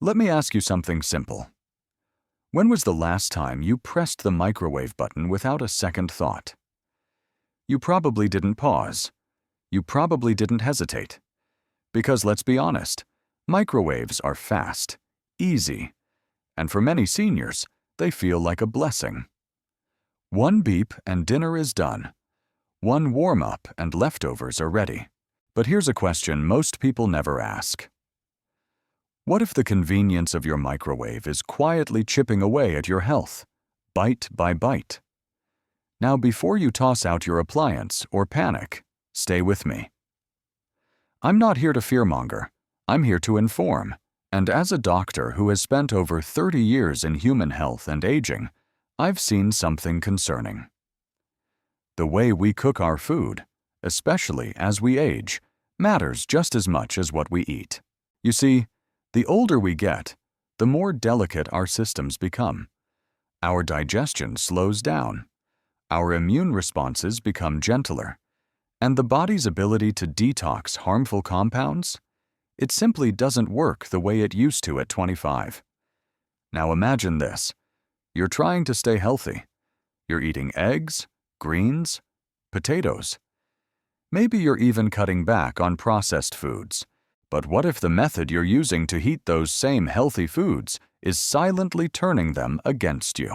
Let me ask you something simple. When was the last time you pressed the microwave button without a second thought? You probably didn't pause. You probably didn't hesitate. Because let's be honest, microwaves are fast, easy, and for many seniors, they feel like a blessing. One beep and dinner is done. One warm-up and leftovers are ready. But here's a question most people never ask. What if the convenience of your microwave is quietly chipping away at your health, bite by bite? Now, before you toss out your appliance or panic, stay with me. I'm not here to fearmonger. I'm here to inform. And as a doctor who has spent over 30 years in human health and aging, I've seen something concerning. The way we cook our food, especially as we age, matters just as much as what we eat. You see, the older we get, the more delicate our systems become. Our digestion slows down. Our immune responses become gentler. And the body's ability to detox harmful compounds, it simply doesn't work the way it used to at 25. Now imagine this. You're trying to stay healthy. You're eating eggs, greens, potatoes. Maybe you're even cutting back on processed foods. But what if the method you're using to heat those same healthy foods is silently turning them against you?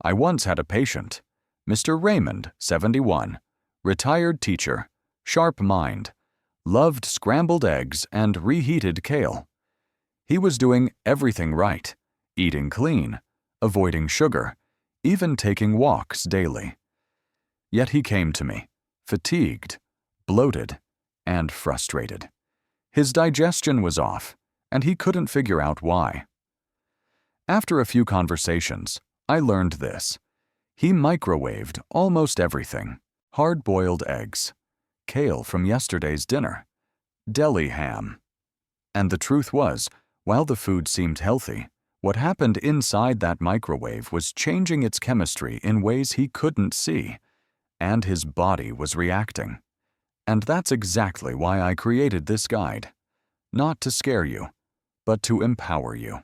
I once had a patient, Mr. Raymond, 71, retired teacher, sharp mind, loved scrambled eggs and reheated kale. He was doing everything right, eating clean, avoiding sugar, even taking walks daily. Yet he came to me, fatigued, bloated, and frustrated. His digestion was off, and he couldn't figure out why. After a few conversations, I learned this. He microwaved almost everything: hard-boiled eggs, kale from yesterday's dinner, deli ham. And the truth was, while the food seemed healthy, what happened inside that microwave was changing its chemistry in ways he couldn't see, and his body was reacting. And that's exactly why I created this guide. Not to scare you, but to empower you.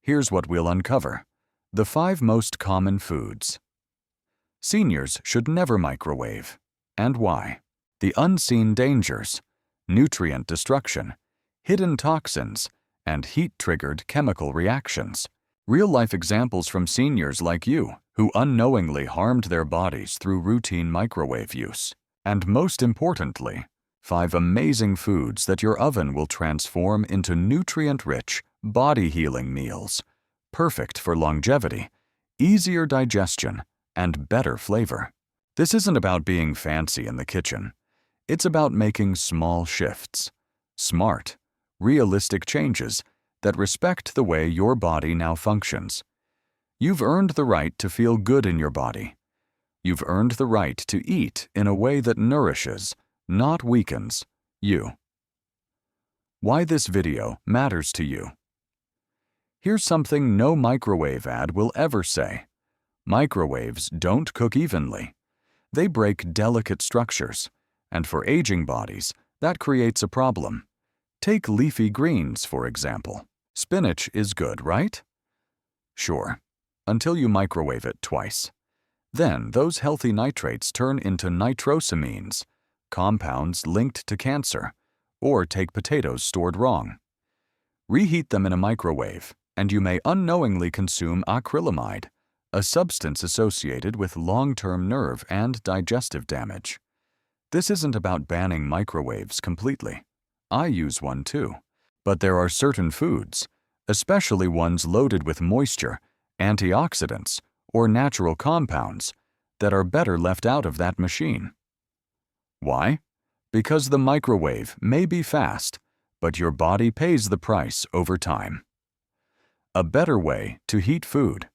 Here's what we'll uncover: the 5 most common foods seniors should never microwave, and why. The unseen dangers: nutrient destruction, hidden toxins, and heat-triggered chemical reactions. Real-life examples from seniors like you who unknowingly harmed their bodies through routine microwave use. And most importantly, 5 amazing foods that your oven will transform into nutrient-rich, body-healing meals, perfect for longevity, easier digestion, and better flavor. This isn't about being fancy in the kitchen. It's about making small shifts, smart, realistic changes that respect the way your body now functions. You've earned the right to feel good in your body. You've earned the right to eat in a way that nourishes, not weakens, you. Why this video matters to you. Here's something no microwave ad will ever say. Microwaves don't cook evenly. They break delicate structures, and for aging bodies, that creates a problem. Take leafy greens, for example. Spinach is good, right? Sure, until you microwave it twice. Then those healthy nitrates turn into nitrosamines, compounds linked to cancer. Or take potatoes stored wrong. Reheat them in a microwave, and you may unknowingly consume acrylamide, a substance associated with long-term nerve and digestive damage. This isn't about banning microwaves completely. I use one too. But there are certain foods, especially ones loaded with moisture, antioxidants, or natural compounds, that are better left out of that machine. Why? Because the microwave may be fast, but your body pays the price over time. A better way to heat food.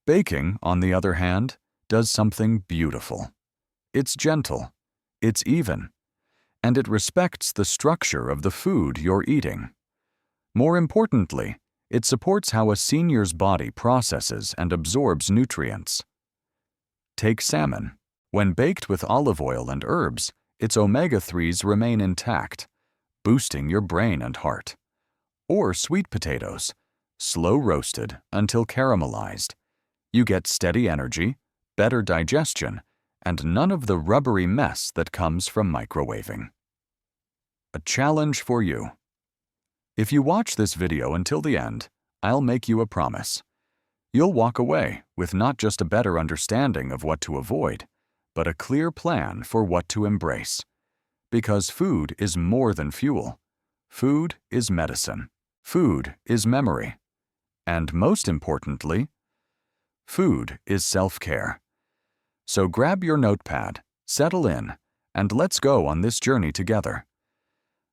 Baking, on the other hand, does something beautiful. It's gentle, it's even, and it respects the structure of the food you're eating. More importantly, it supports how a senior's body processes and absorbs nutrients. Take salmon. When baked with olive oil and herbs, its omega-3s remain intact, boosting your brain and heart. or sweet potatoes, slow roasted until caramelized. You get steady energy, better digestion, and none of the rubbery mess that comes from microwaving. A challenge for you. If you watch this video until the end, I'll make you a promise. You'll walk away with not just a better understanding of what to avoid, but a clear plan for what to embrace. Because food is more than fuel. Food is medicine. Food is memory. And most importantly, food is self-care. So grab your notepad, settle in, and let's go on this journey together.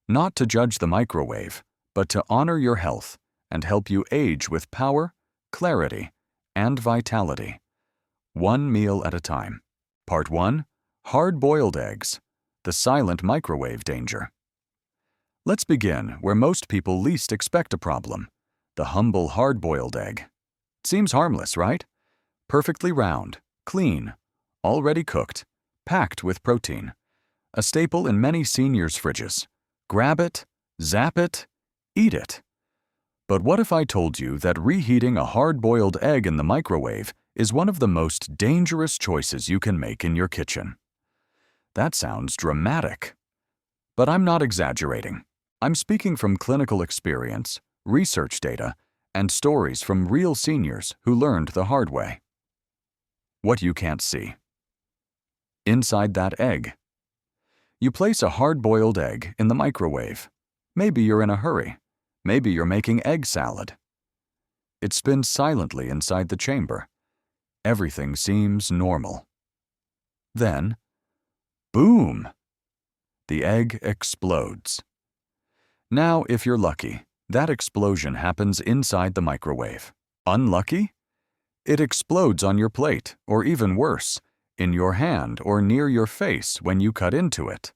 Not to judge the microwave, but to honor your health and help you age with power, clarity, and vitality. One meal at a time. Part 1. Hard-boiled eggs. The silent microwave danger. Let's begin where most people least expect a problem. The humble hard-boiled egg. Seems harmless, right? Perfectly round, clean, already cooked, packed with protein. A staple in many seniors' fridges. Grab it, zap it, eat it. But what if I told you that reheating a hard-boiled egg in the microwave is one of the most dangerous choices you can make in your kitchen? That sounds dramatic. But I'm not exaggerating. I'm speaking from clinical experience, research data, and stories from real seniors who learned the hard way. What you can't see. Inside that egg. You place a hard-boiled egg in the microwave. Maybe you're in a hurry. Maybe you're making egg salad. It spins silently inside the chamber. Everything seems normal. Then, boom! The egg explodes. Now, if you're lucky, that explosion happens inside the microwave. Unlucky? It explodes on your plate, or even worse, in your hand or near your face when you cut into it.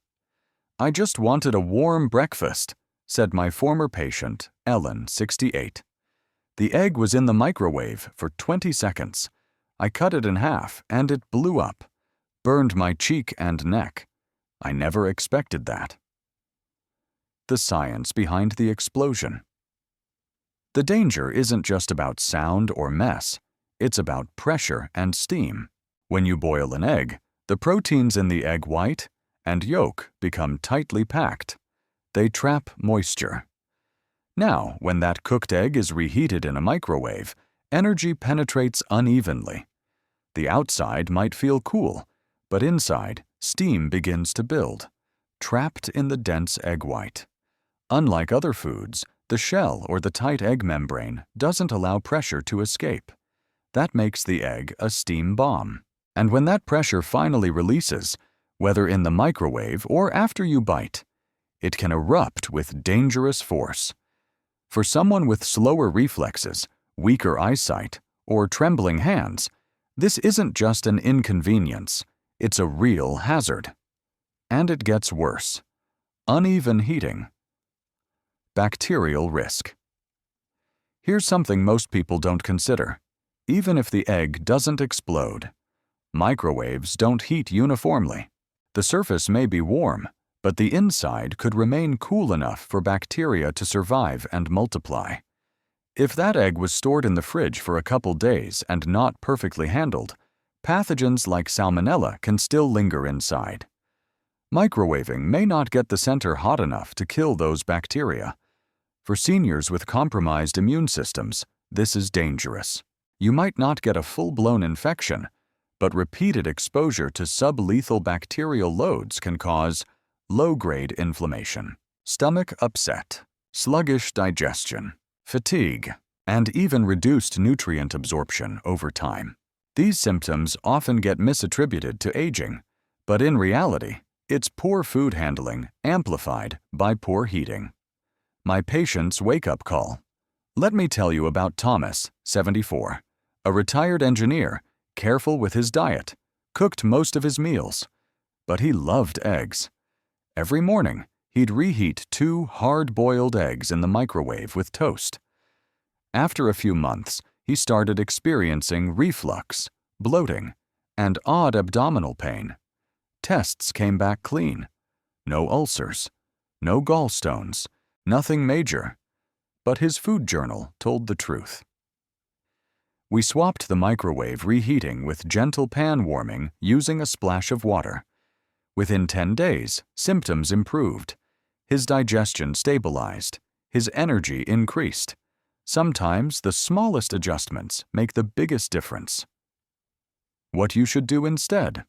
"I just wanted a warm breakfast," said my former patient, Ellen, 68. "The egg was in the microwave for 20 seconds. I cut it in half and it blew up, burned my cheek and neck. I never expected that." The science behind the explosion. The danger isn't just about sound or mess, it's about pressure and steam. When you boil an egg, the proteins in the egg white and yolk become tightly packed. They trap moisture. Now, when that cooked egg is reheated in a microwave, energy penetrates unevenly. The outside might feel cool, but inside, steam begins to build, trapped in the dense egg white. Unlike other foods, the shell or the tight egg membrane doesn't allow pressure to escape. That makes the egg a steam bomb. And when that pressure finally releases, whether in the microwave or after you bite, it can erupt with dangerous force. For someone with slower reflexes, weaker eyesight, or trembling hands, this isn't just an inconvenience, it's a real hazard. And it gets worse. Uneven heating. Bacterial risk. Here's something most people don't consider. Even if the egg doesn't explode, microwaves don't heat uniformly. The surface may be warm, but the inside could remain cool enough for bacteria to survive and multiply. If that egg was stored in the fridge for a couple days and not perfectly handled, pathogens like salmonella can still linger inside. Microwaving may not get the center hot enough to kill those bacteria. For seniors with compromised immune systems, this is dangerous. You might not get a full-blown infection, but repeated exposure to sublethal bacterial loads can cause low-grade inflammation, stomach upset, sluggish digestion, fatigue, and even reduced nutrient absorption over time. These symptoms often get misattributed to aging, but in reality, it's poor food handling amplified by poor heating. My patient's wake-up call. Let me tell you about Thomas, 74, a retired engineer, careful with his diet, cooked most of his meals, but he loved eggs. Every morning, he'd reheat 2 hard-boiled eggs in the microwave with toast. After a few months, he started experiencing reflux, bloating, and odd abdominal pain. Tests came back clean. No ulcers, no gallstones, nothing major. but his food journal told the truth. We swapped the microwave reheating with gentle pan warming using a splash of water. Within 10 days, symptoms improved. His digestion stabilized. His energy increased. Sometimes the smallest adjustments make the biggest difference. What you should do instead?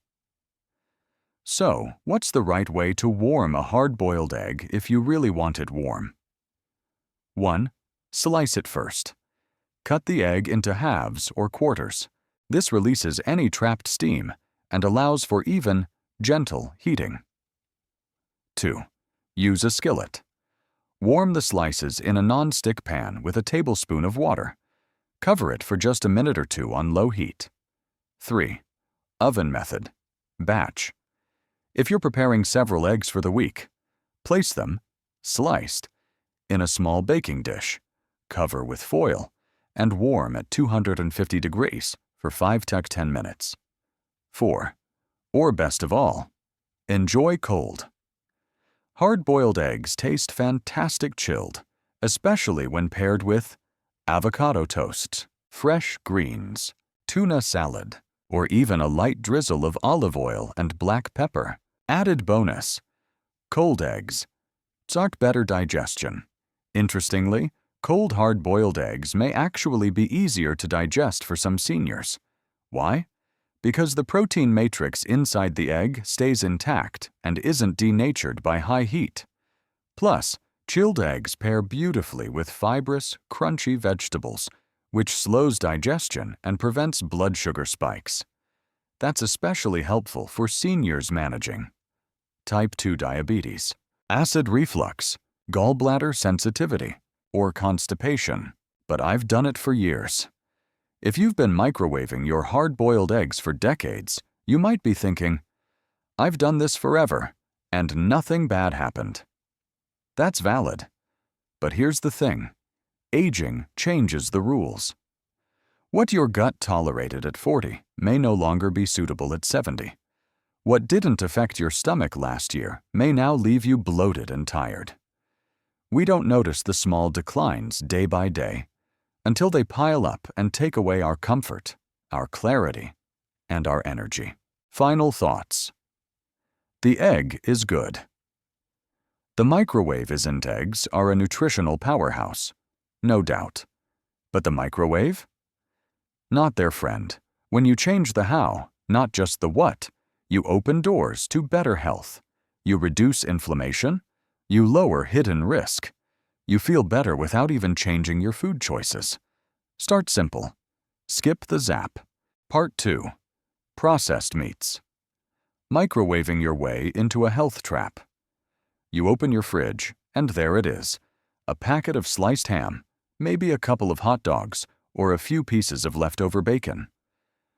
So, what's the right way to warm a hard-boiled egg if you really want it warm? 1. Slice it first. Cut the egg into halves or quarters. This releases any trapped steam and allows for even, gentle heating. 2. Use a skillet. Warm the slices in a non-stick pan with a tablespoon of water. Cover it for just a minute or two on low heat. 3. Oven method. Batch. If you're preparing several eggs for the week, place them, sliced, in a small baking dish. Cover with foil and warm at 250 degrees for 5 to 10 minutes. 4. Or best of all, enjoy cold. Hard-boiled eggs taste fantastic chilled, especially when paired with avocado toast, fresh greens, tuna salad, or even a light drizzle of olive oil and black pepper. Added bonus, cold eggs. Start better digestion. Interestingly, cold hard-boiled eggs may actually be easier to digest for some seniors. Why? Because the protein matrix inside the egg stays intact and isn't denatured by high heat. Plus, chilled eggs pair beautifully with fibrous, crunchy vegetables, which slows digestion and prevents blood sugar spikes. That's especially helpful for seniors managing type 2 diabetes, acid reflux, gallbladder sensitivity, or constipation. But I've done it for years. If you've been microwaving your hard-boiled eggs for decades, you might be thinking, I've done this forever, and nothing bad happened. That's valid. But here's the thing. Aging changes the rules. What your gut tolerated at 40 may no longer be suitable at 70. What didn't affect your stomach last year may now leave you bloated and tired. We don't notice the small declines day by day until they pile up and take away our comfort, our clarity, and our energy. Final thoughts. The egg is good. The microwave-isn't eggs are a nutritional powerhouse, no doubt. But the microwave? Not their friend. When you change the how, not just the what, you open doors to better health. You reduce inflammation. You lower hidden risk. You feel better without even changing your food choices. Start simple. Skip the zap. Part 2. Processed meats. Microwaving your way into a health trap. You open your fridge, and there it is. A packet of sliced ham, maybe a couple of hot dogs, or a few pieces of leftover bacon.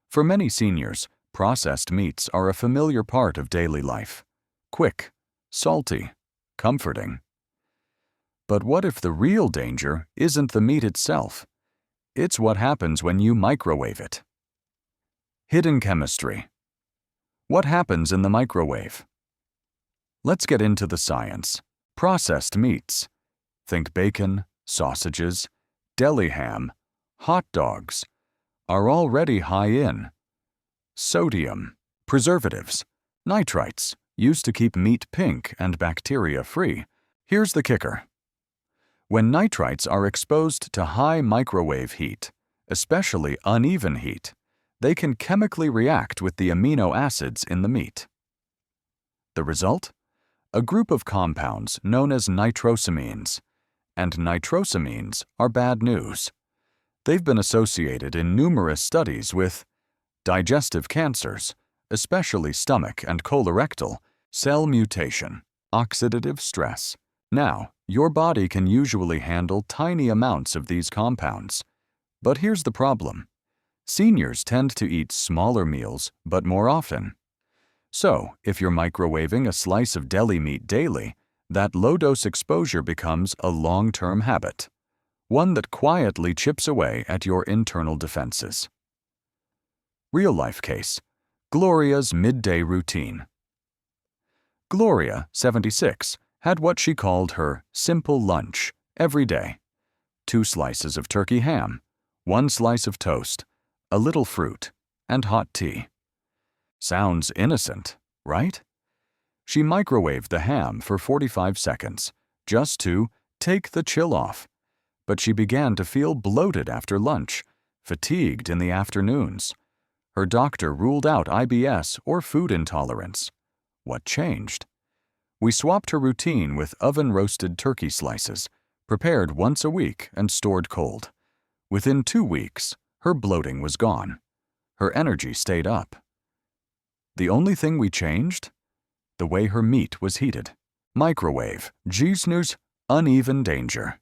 For many seniors, processed meats are a familiar part of daily life. Quick, salty, comforting. But what if the real danger isn't the meat itself? It's what happens when you microwave it. Hidden chemistry. What happens in the microwave? Let's get into the science. Processed meats. Think bacon, sausages, deli ham, hot dogs, are already high in sodium, preservatives, nitrites, used to keep meat pink and bacteria-free. Here's the kicker. When nitrites are exposed to high microwave heat, especially uneven heat, they can chemically react with the amino acids in the meat. The result? A group of compounds known as nitrosamines. And nitrosamines are bad news. They've been associated in numerous studies with digestive cancers, especially stomach and colorectal, cell mutation, oxidative stress. Now, your body can usually handle tiny amounts of these compounds. But here's the problem. Seniors tend to eat smaller meals, but more often. So, if you're microwaving a slice of deli meat daily, that low-dose exposure becomes a long-term habit, one that quietly chips away at your internal defenses. Real-life case. Gloria's midday routine. Gloria, 76, had what she called her simple lunch every day. 2 slices of turkey ham, 1 slice of toast, a little fruit, and hot tea. Sounds innocent, right? She microwaved the ham for 45 seconds, just to take the chill off. But she began to feel bloated after lunch, fatigued in the afternoons. Her doctor ruled out IBS or food intolerance. What changed? We swapped her routine with oven-roasted turkey slices, prepared once a week and stored cold. Within 2 weeks, her bloating was gone. Her energy stayed up. The only thing we changed? The way her meat was heated. Microwave, Gisnu's uneven danger.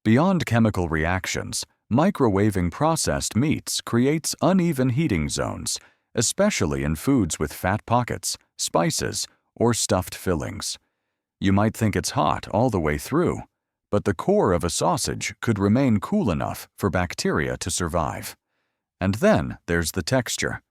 Beyond chemical reactions, microwaving processed meats creates uneven heating zones, especially in foods with fat pockets, spices, or stuffed fillings. You might think it's hot all the way through, but the core of a sausage could remain cool enough for bacteria to survive. And then there's the texture.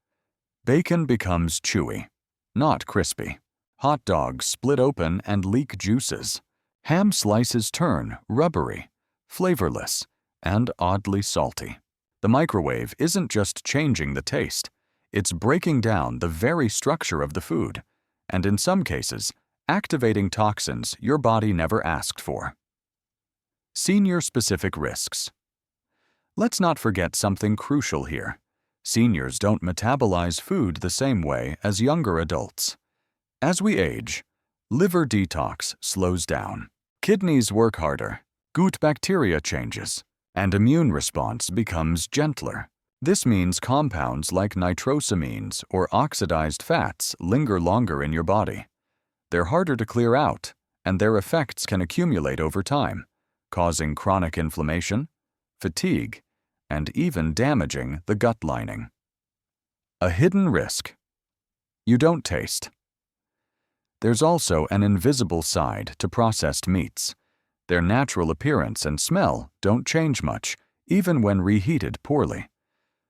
Bacon becomes chewy, not crispy. Hot dogs split open and leak juices. Ham slices turn rubbery, flavorless, and oddly salty. The microwave isn't just changing the taste, it's breaking down the very structure of the food, and in some cases, activating toxins your body never asked for. Senior-specific risks. Let's not forget something crucial here. Seniors don't metabolize food the same way as younger adults. As we age, liver detox slows down, kidneys work harder, gut bacteria changes, and immune response becomes gentler. This means compounds like nitrosamines or oxidized fats linger longer in your body. They're harder to clear out, and their effects can accumulate over time, causing chronic inflammation, fatigue, and even damaging the gut lining. A hidden risk. You don't taste. There's also an invisible side to processed meats. Their natural appearance and smell don't change much, even when reheated poorly.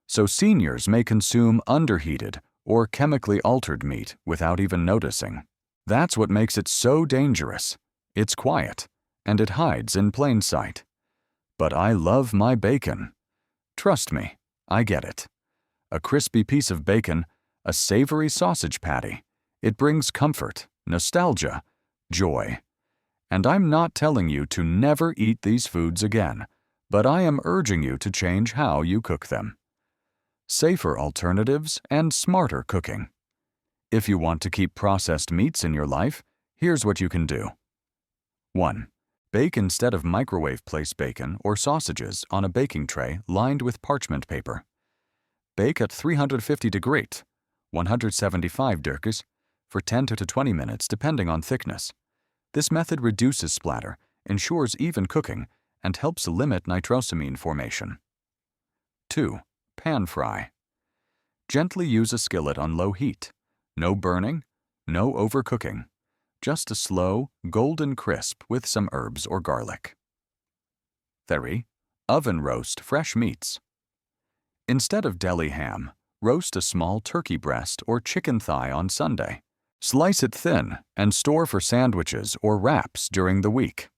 So seniors may consume underheated or chemically altered meat without even noticing. That's what makes it so dangerous. It's quiet, and it hides in plain sight. But I love my bacon. Trust me, I get it. A crispy piece of bacon, a savory sausage patty. It brings comfort, nostalgia, joy. And I'm not telling you to never eat these foods again, but I am urging you to change how you cook them. Safer alternatives and smarter cooking. If you want to keep processed meats in your life, here's what you can do. 1. Bake instead of microwave-placed bacon or sausages on a baking tray lined with parchment paper. Bake at 350 degrees, 175 degrees, for 10 to 20 minutes depending on thickness. This method reduces splatter, ensures even cooking, and helps limit nitrosamine formation. 2. Pan fry. Gently use a skillet on low heat. No burning, no overcooking. Just a slow, golden crisp with some herbs or garlic. 3. Oven roast fresh meats. Instead of deli ham, roast a small turkey breast or chicken thigh on Sunday. Slice it thin and store for sandwiches or wraps during the week.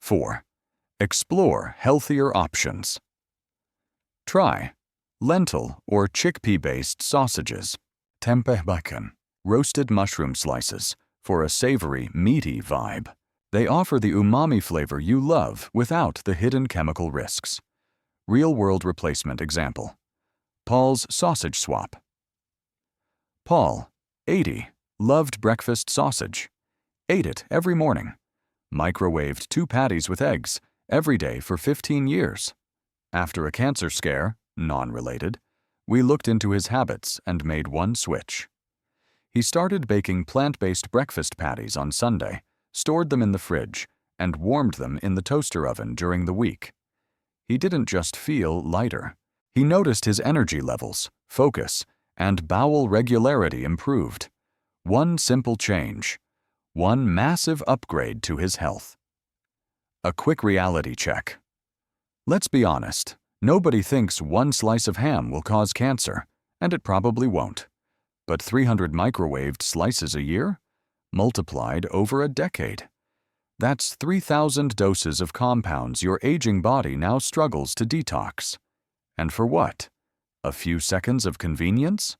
4. Explore healthier options. Try lentil or chickpea-based sausages, tempeh bacon, roasted mushroom slices, for a savory, meaty vibe. They offer the umami flavor you love without the hidden chemical risks. Real-world replacement example. Paul's sausage swap. Paul, 80, loved breakfast sausage. Ate it every morning. Microwaved 2 patties with eggs every day for 15 years. After a cancer scare, non-related, we looked into his habits and made one switch. He started baking plant-based breakfast patties on Sunday, stored them in the fridge, and warmed them in the toaster oven during the week. He didn't just feel lighter. He noticed his energy levels, focus, and bowel regularity improved. One simple change. One massive upgrade to his health. A quick reality check. Let's be honest, nobody thinks 1 slice of ham will cause cancer, and it probably won't. But 300 microwaved slices a year? Multiplied over a decade. That's 3,000 doses of compounds your aging body now struggles to detox. And for what? A few seconds of convenience?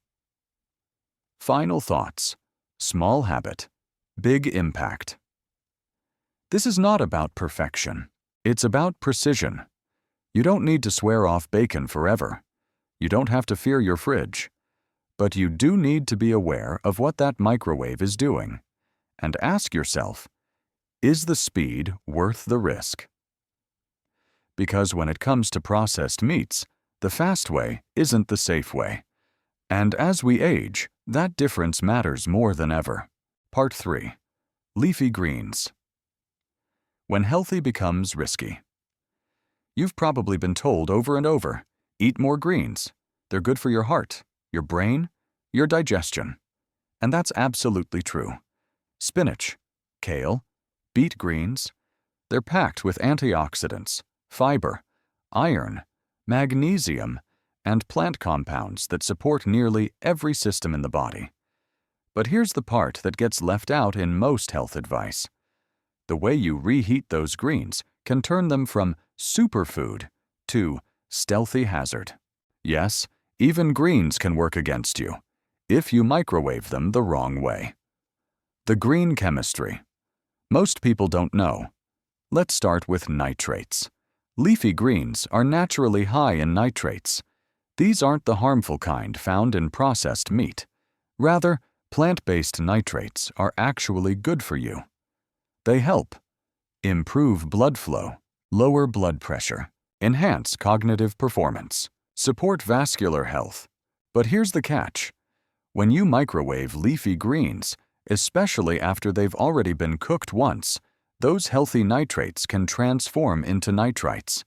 Final thoughts. Small habit, big impact. This is not about perfection. It's about precision. You don't need to swear off bacon forever. You don't have to fear your fridge. But you do need to be aware of what that microwave is doing. And ask yourself, is the speed worth the risk? Because when it comes to processed meats, the fast way isn't the safe way. And as we age, that difference matters more than ever. Part 3. Leafy greens. When healthy becomes risky. You've probably been told over and over, eat more greens. They're good for your heart, your brain, your digestion. And that's absolutely true. Spinach, kale, beet greens, they're packed with antioxidants, fiber, iron, magnesium, and plant compounds that support nearly every system in the body. But here's the part that gets left out in most health advice. The way you reheat those greens can turn them from superfood to stealthy hazard. Yes, even greens can work against you if you microwave them the wrong way. The green chemistry. Most people don't know. Let's start with nitrates. Leafy greens are naturally high in nitrates. These aren't the harmful kind found in processed meat. Rather, plant-based nitrates are actually good for you. They help improve blood flow, lower blood pressure, enhance cognitive performance, support vascular health. But here's the catch. When you microwave leafy greens, especially after they've already been cooked once, those healthy nitrates can transform into nitrites,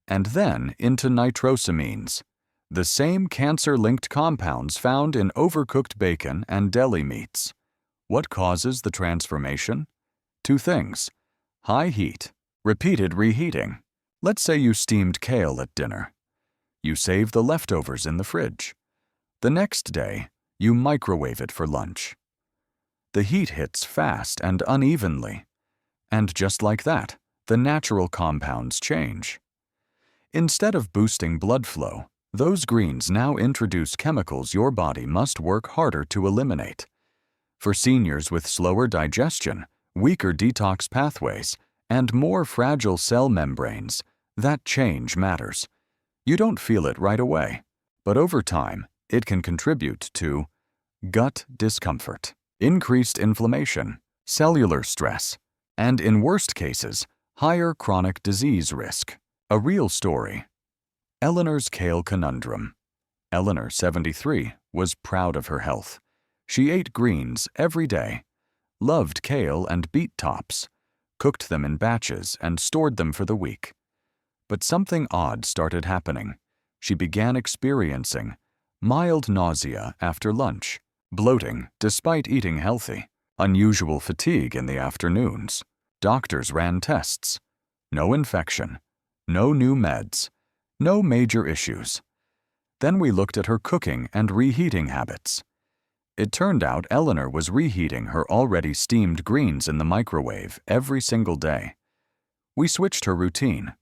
and then into nitrosamines, the same cancer-linked compounds found in overcooked bacon and deli meats. What causes the transformation? Two things: high heat, repeated reheating. Let's say you steamed kale at dinner. You save the leftovers in the fridge. The next day, you microwave it for lunch. The heat hits fast and unevenly. And just like that, the natural compounds change. Instead of boosting blood flow, those greens now introduce chemicals your body must work harder to eliminate. For seniors with slower digestion, weaker detox pathways, and more fragile cell membranes, that change matters. You don't feel it right away, but over time, it can contribute to gut discomfort, increased inflammation, cellular stress, and in worst cases, higher chronic disease risk. A real story. Eleanor's kale conundrum. Eleanor, 73, was proud of her health. She ate greens every day, loved kale and beet tops, cooked them in batches and stored them for the week. But something odd started happening. She began experiencing mild nausea after lunch, bloating despite eating healthy, unusual fatigue in the afternoons. Doctors ran tests. No infection, no new meds, no major issues. Then we looked at her cooking and reheating habits. It turned out Eleanor was reheating her already steamed greens in the microwave every single day. We switched her routine.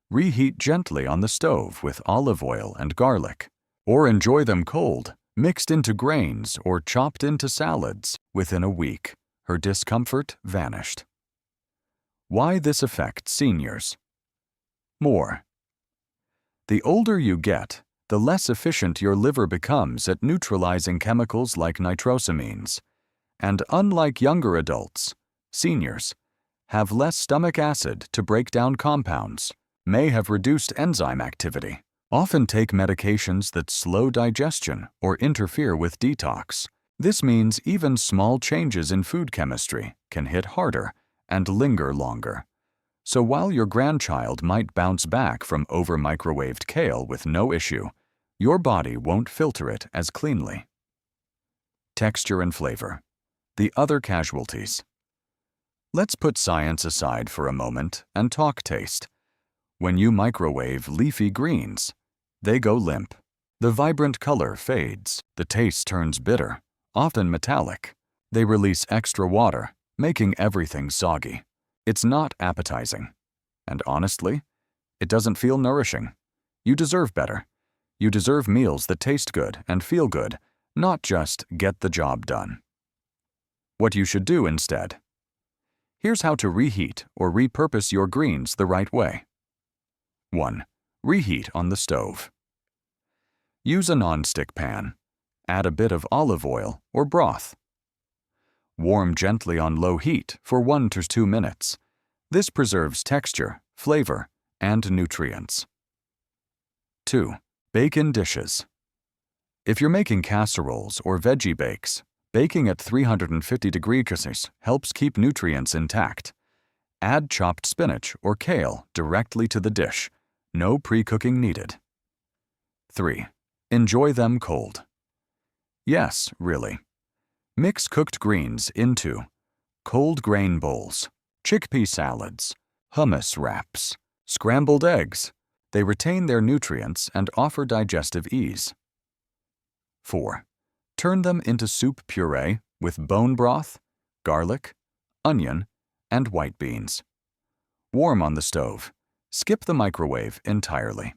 Reheat gently on the stove with olive oil and garlic, or enjoy them cold, mixed into grains or chopped into salads. Within a week, her discomfort vanished. Why this affects seniors? More. The older you get, the less efficient your liver becomes at neutralizing chemicals like nitrosamines. And unlike younger adults, seniors have less stomach acid to break down compounds, may have reduced enzyme activity, often take medications that slow digestion or interfere with detox. This means even small changes in food chemistry can hit harder and linger longer. So while your grandchild might bounce back from over-microwaved kale with no issue, your body won't filter it as cleanly. Texture and flavor. The other casualties. Let's put science aside for a moment and talk taste. When you microwave leafy greens, they go limp. The vibrant color fades. The taste turns bitter, often metallic. They release extra water, making everything soggy. It's not appetizing. And honestly, it doesn't feel nourishing. You deserve better. You deserve meals that taste good and feel good, not just get the job done. What you should do instead. Here's how to reheat or repurpose your greens the right way. 1. Reheat on the stove. Use a non-stick pan. Add a bit of olive oil or broth. Warm gently on low heat for 1 to 2 minutes. This preserves texture, flavor, and nutrients. 2. Bake in dishes. If you're making casseroles or veggie bakes, baking at 350 degrees Celsius helps keep nutrients intact. Add chopped spinach or kale directly to the dish. No pre-cooking needed. 3. Enjoy them cold. Yes, really. Mix cooked greens into cold grain bowls, chickpea salads, hummus wraps, scrambled eggs. They retain their nutrients and offer digestive ease. 4. Turn them into soup puree with bone broth, garlic, onion, and white beans. Warm on the stove. Skip the microwave entirely.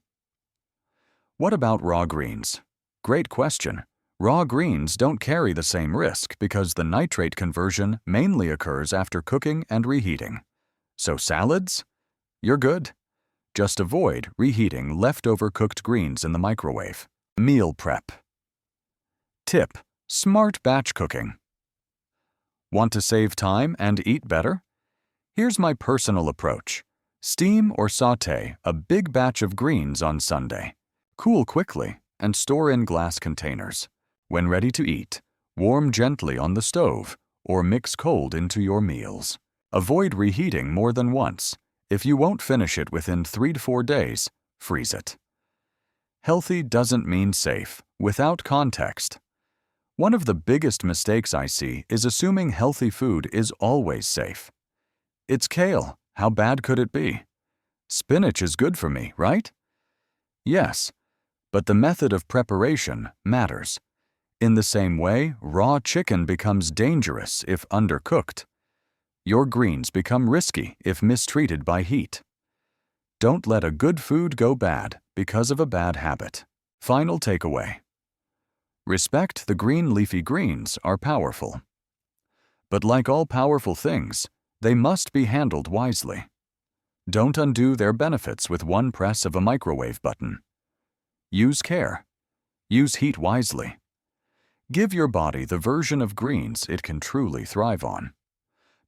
What about raw greens? Great question. Raw greens don't carry the same risk because the nitrate conversion mainly occurs after cooking and reheating. So salads? You're good. Just avoid reheating leftover cooked greens in the microwave. Meal prep. Tip: smart batch cooking. Want to save time and eat better? Here's my personal approach. Steam or sauté a big batch of greens on Sunday. Cool quickly and store in glass containers. When ready to eat, warm gently on the stove or mix cold into your meals. Avoid reheating more than once. If you won't finish it within 3 to 4 days, freeze it. Healthy doesn't mean safe without context. One of the biggest mistakes I see is assuming healthy food is always safe. It's kale. How bad could it be? Spinach is good for me, right? Yes, but the method of preparation matters. In the same way, raw chicken becomes dangerous if undercooked. Your greens become risky if mistreated by heat. Don't let a good food go bad because of a bad habit. Final takeaway. Respect the green leafy greens are powerful. But like all powerful things, they must be handled wisely. Don't undo their benefits with one press of a microwave button. Use care. Use heat wisely. Give your body the version of greens it can truly thrive on.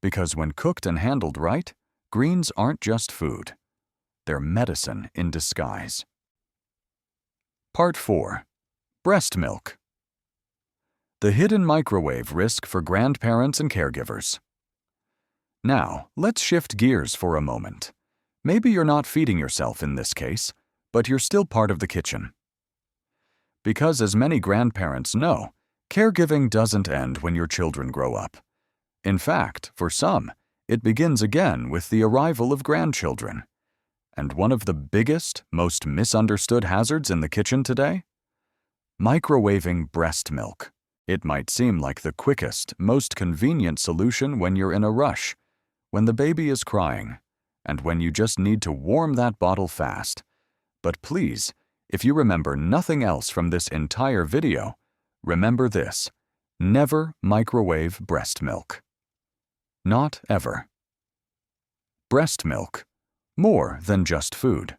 Because when cooked and handled right, greens aren't just food. They're medicine in disguise. Part 4. Breast milk. The hidden microwave risk for grandparents and caregivers. Now, let's shift gears for a moment. Maybe you're not feeding yourself in this case, but you're still part of the kitchen. Because as many grandparents know, caregiving doesn't end when your children grow up. In fact, for some, it begins again with the arrival of grandchildren. And one of the biggest, most misunderstood hazards in the kitchen today? Microwaving breast milk. It might seem like the quickest, most convenient solution when you're in a rush, when the baby is crying, and when you just need to warm that bottle fast. But please, if you remember nothing else from this entire video, remember this: never microwave breast milk. Not ever. Breast milk. More than just food.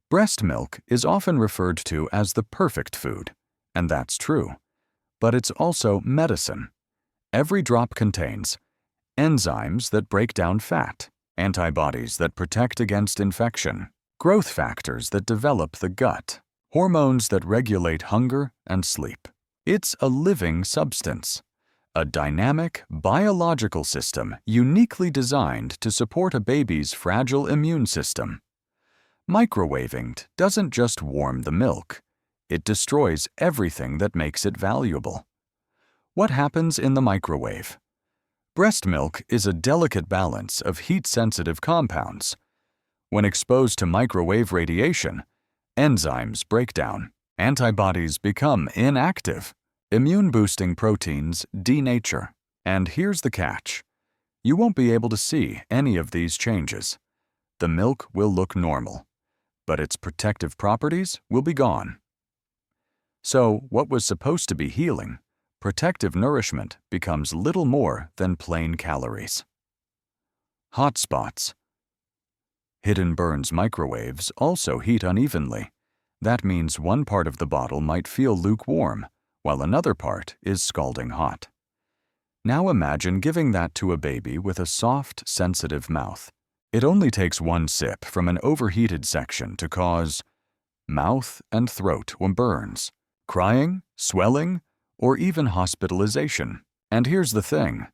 Breast milk is often referred to as the perfect food, and that's true. But it's also medicine. Every drop contains enzymes that break down fat, antibodies that protect against infection, growth factors that develop the gut, hormones that regulate hunger and sleep. It's a living substance, a dynamic, biological system uniquely designed to support a baby's fragile immune system. Microwaving doesn't just warm the milk, it destroys everything that makes it valuable. What happens in the microwave? Breast milk is a delicate balance of heat-sensitive compounds. When exposed to microwave radiation, enzymes break down, antibodies become inactive, immune-boosting proteins denature. And here's the catch. You won't be able to see any of these changes. The milk will look normal, but its protective properties will be gone. So, what was supposed to be healing, protective nourishment becomes little more than plain calories. Hot spots. Hidden burns microwaves also heat unevenly. That means one part of the bottle might feel lukewarm, while another part is scalding hot. Now imagine giving that to a baby with a soft, sensitive mouth. It only takes one sip from an overheated section to cause mouth and throat burns, crying, swelling, or even hospitalization. And here's the thing.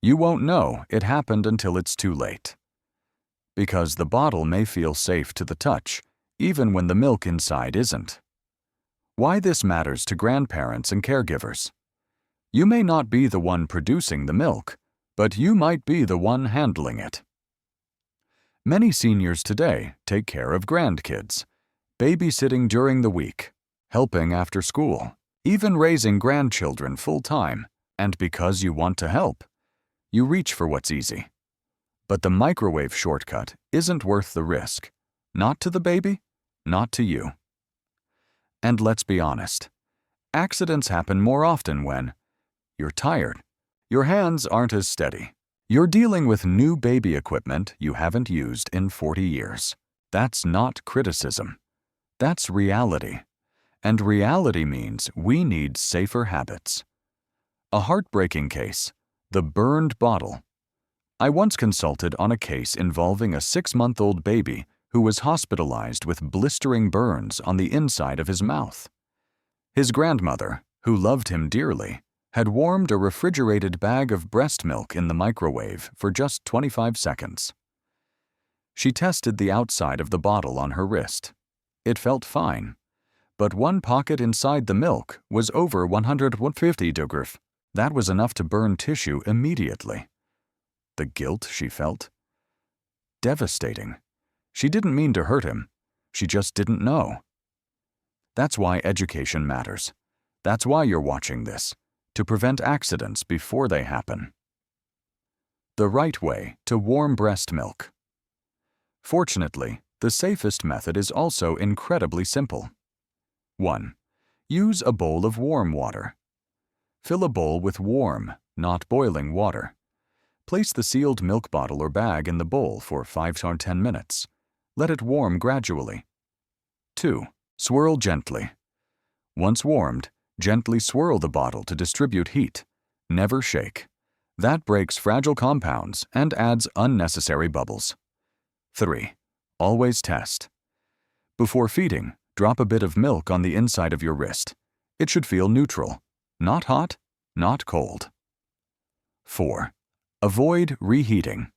You won't know it happened until it's too late. Because the bottle may feel safe to the touch, even when the milk inside isn't. Why this matters to grandparents and caregivers. You may not be the one producing the milk, but you might be the one handling it. Many seniors today take care of grandkids, babysitting during the week, helping after school, even raising grandchildren full-time, and because you want to help, you reach for what's easy. But the microwave shortcut isn't worth the risk. Not to the baby, not to you. And let's be honest, accidents happen more often when you're tired, your hands aren't as steady, you're dealing with new baby equipment you haven't used in 40 years. That's not criticism. That's reality. And reality means we need safer habits. A heartbreaking case, the burned bottle. I once consulted on a case involving a 6-month-old baby who was hospitalized with blistering burns on the inside of his mouth. His grandmother, who loved him dearly, had warmed a refrigerated bag of breast milk in the microwave for just 25 seconds. She tested the outside of the bottle on her wrist. It felt fine, but one pocket inside the milk was over 150 degrees. That was enough to burn tissue immediately. The guilt she felt? Devastating. She didn't mean to hurt him. She just didn't know. That's why education matters. That's why you're watching this, to prevent accidents before they happen. The right way to warm breast milk. Fortunately, the safest method is also incredibly simple. 1. Use a bowl of warm water. Fill a bowl with warm, not boiling water. Place the sealed milk bottle or bag in the bowl for 5 to 10 minutes. Let it warm gradually. 2. Swirl gently. Once warmed, gently swirl the bottle to distribute heat. Never shake. That breaks fragile compounds and adds unnecessary bubbles. 3. Always test. Before feeding, drop a bit of milk on the inside of your wrist. It should feel neutral. Not hot, not cold. 4. Avoid reheating.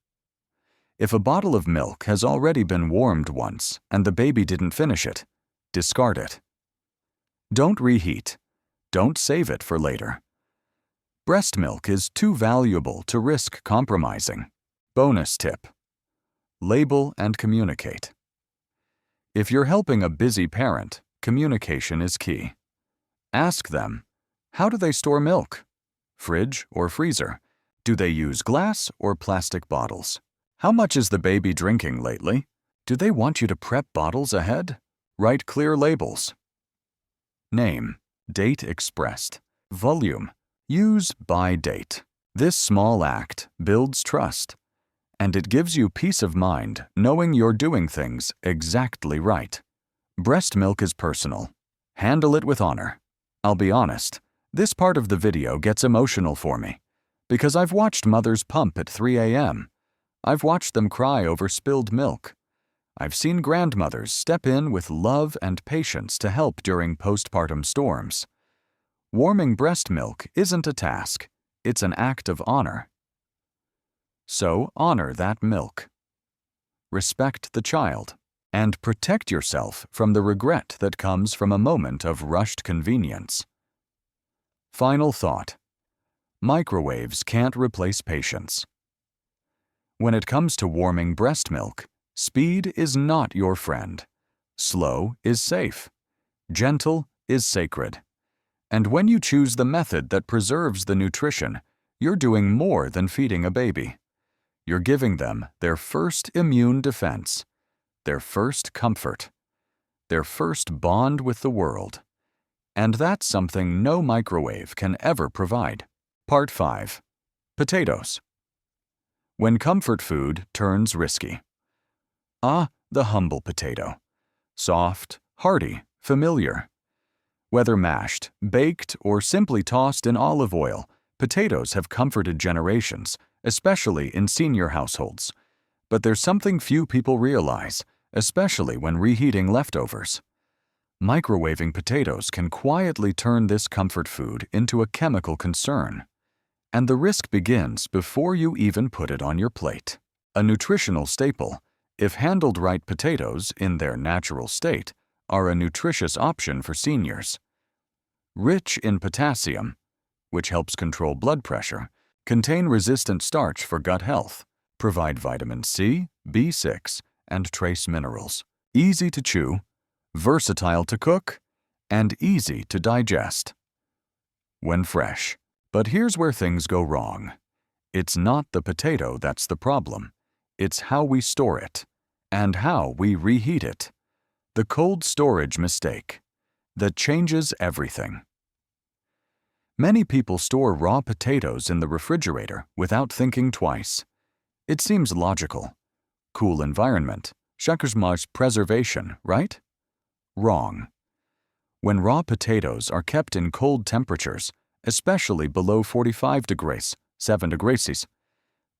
If a bottle of milk has already been warmed once and the baby didn't finish it, discard it. Don't reheat. Don't save it for later. Breast milk is too valuable to risk compromising. Bonus tip. Label and communicate. If you're helping a busy parent, communication is key. Ask them, how do they store milk? Fridge or freezer? Do they use glass or plastic bottles? How much is the baby drinking lately? Do they want you to prep bottles ahead? Write clear labels. Name, date expressed. Volume, use by date. This small act builds trust, and it gives you peace of mind knowing you're doing things exactly right. Breast milk is personal. Handle it with honor. I'll be honest, this part of the video gets emotional for me, because I've watched mothers pump at 3 a.m. I've watched them cry over spilled milk. I've seen grandmothers step in with love and patience to help during postpartum storms. Warming breast milk isn't a task, it's an act of honor. So honor that milk. Respect the child, and protect yourself from the regret that comes from a moment of rushed convenience. Final thought. Microwaves can't replace patience. When it comes to warming breast milk, speed is not your friend. Slow is safe. Gentle is sacred. And when you choose the method that preserves the nutrition, you're doing more than feeding a baby. You're giving them their first immune defense, their first comfort, their first bond with the world. And that's something no microwave can ever provide. Part 5. Potatoes. When comfort food turns risky. Ah, the humble potato. Soft, hearty, familiar. Whether mashed, baked, or simply tossed in olive oil, potatoes have comforted generations, especially in senior households. But there's something few people realize, especially when reheating leftovers. Microwaving potatoes can quietly turn this comfort food into a chemical concern. And the risk begins before you even put it on your plate. A nutritional staple, if handled right, potatoes, in their natural state, are a nutritious option for seniors. Rich in potassium, which helps control blood pressure, contain resistant starch for gut health, provide vitamin C, B6, and trace minerals. Easy to chew, versatile to cook, and easy to digest. When fresh. But here's where things go wrong. It's not the potato that's the problem. It's how we store it, and how we reheat it. The cold storage mistake that changes everything. Many people store raw potatoes in the refrigerator without thinking twice. It seems logical. Cool environment, Shakespeare's preservation, right? Wrong. When raw potatoes are kept in cold temperatures, especially below 45 degrees, 7 degrees,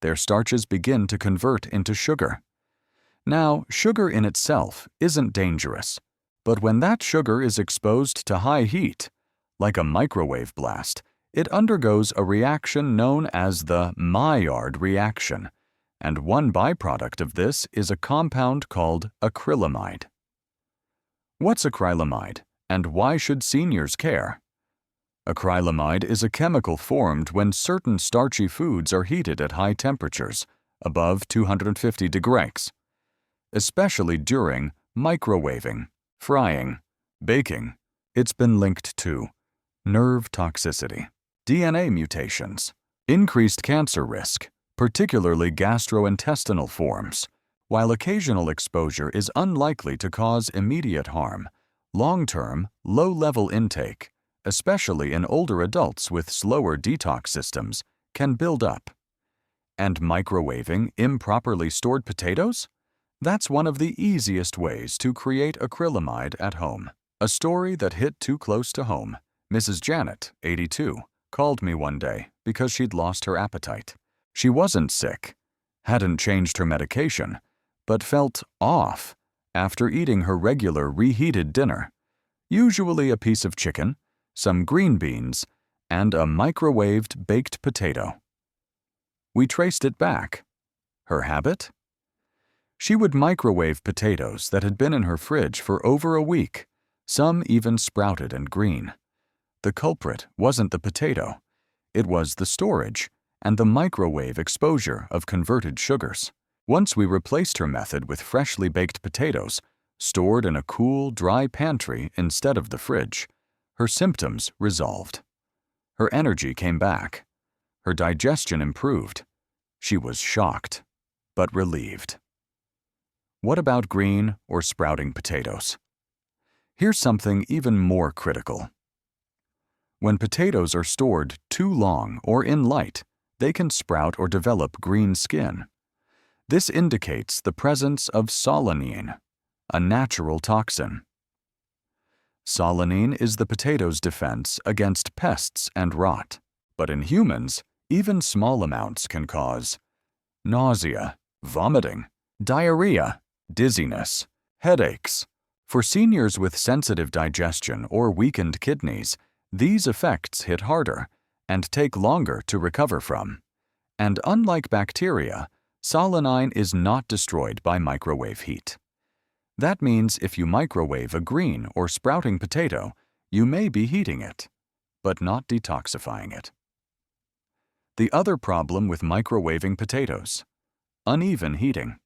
their starches begin to convert into sugar. Now, sugar in itself isn't dangerous, but when that sugar is exposed to high heat, like a microwave blast, it undergoes a reaction known as the Maillard reaction, and one byproduct of this is a compound called acrylamide. What's acrylamide, and why should seniors care? Acrylamide is a chemical formed when certain starchy foods are heated at high temperatures, above 250 degrees, especially during microwaving, frying, baking. It's been linked to nerve toxicity, DNA mutations, increased cancer risk, particularly gastrointestinal forms. While occasional exposure is unlikely to cause immediate harm, long-term, low-level intake, especially in older adults with slower detox systems, can build up. And microwaving improperly stored potatoes? That's one of the easiest ways to create acrylamide at home. A story that hit too close to home. Mrs. Janet, 82, called me one day because she'd lost her appetite. She wasn't sick, hadn't changed her medication, but felt off after eating her regular reheated dinner, usually a piece of chicken, some green beans, and a microwaved baked potato. We traced it back. Her habit? She would microwave potatoes that had been in her fridge for over a week, some even sprouted and green. The culprit wasn't the potato. It was the storage and the microwave exposure of converted sugars. Once we replaced her method with freshly baked potatoes, stored in a cool, dry pantry instead of the fridge, her symptoms resolved. Her energy came back. Her digestion improved. She was shocked, but relieved. What about green or sprouting potatoes? Here's something even more critical. When potatoes are stored too long or in light, they can sprout or develop green skin. This indicates the presence of solanine, a natural toxin. Solanine is the potato's defense against pests and rot. But in humans, even small amounts can cause nausea, vomiting, diarrhea, dizziness, headaches. For seniors with sensitive digestion or weakened kidneys, these effects hit harder and take longer to recover from. And unlike bacteria, solanine is not destroyed by microwave heat. That means if you microwave a green or sprouting potato, you may be heating it, but not detoxifying it. The other problem with microwaving potatoes: uneven heating.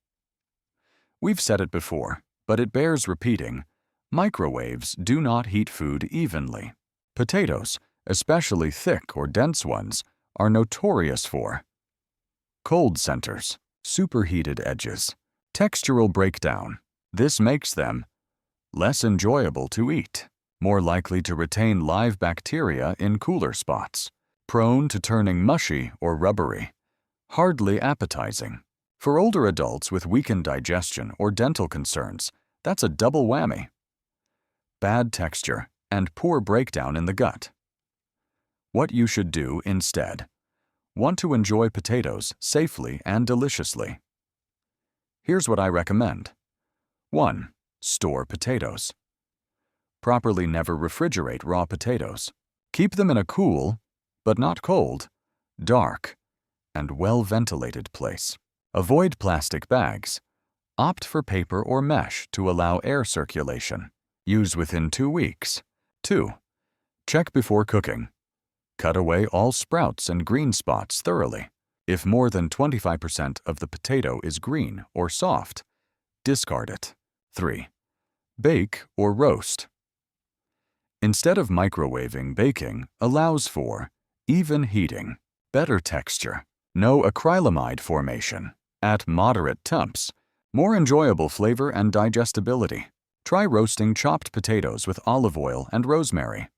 We've said it before, but it bears repeating. Microwaves do not heat food evenly. Potatoes, especially thick or dense ones, are notorious for cold centers, Superheated edges. Textural breakdown. This makes them less enjoyable to eat, more likely to retain live bacteria in cooler spots, prone to turning mushy or rubbery, hardly appetizing. For older adults with weakened digestion or dental concerns, that's a double whammy. Bad texture and poor breakdown in the gut. What you should do instead. Want to enjoy potatoes safely and deliciously? Here's what I recommend. 1. Store potatoes. Properly never refrigerate raw potatoes. Keep them in a cool, but not cold, dark, and well-ventilated place. Avoid plastic bags. Opt for paper or mesh to allow air circulation. Use within 2 weeks. 2. Check before cooking. Cut away all sprouts and green spots thoroughly. If more than 25% of the potato is green or soft, discard it. 3. Bake or roast. Instead of microwaving, baking allows for even heating, better texture, no acrylamide formation, at moderate temps, more enjoyable flavor and digestibility. Try roasting chopped potatoes with olive oil and rosemary,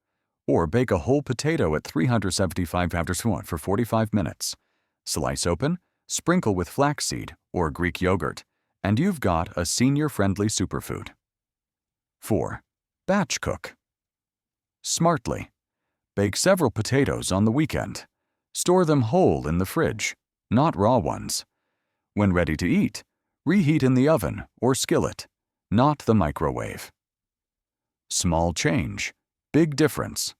or bake a whole potato at 375 degrees for 45 minutes. Slice open, sprinkle with flaxseed or Greek yogurt, and you've got a senior-friendly superfood. 4. Batch cook. Smartly. Bake several potatoes on the weekend. Store them whole in the fridge, not raw ones. When ready to eat, reheat in the oven or skillet, not the microwave. Small change, big difference.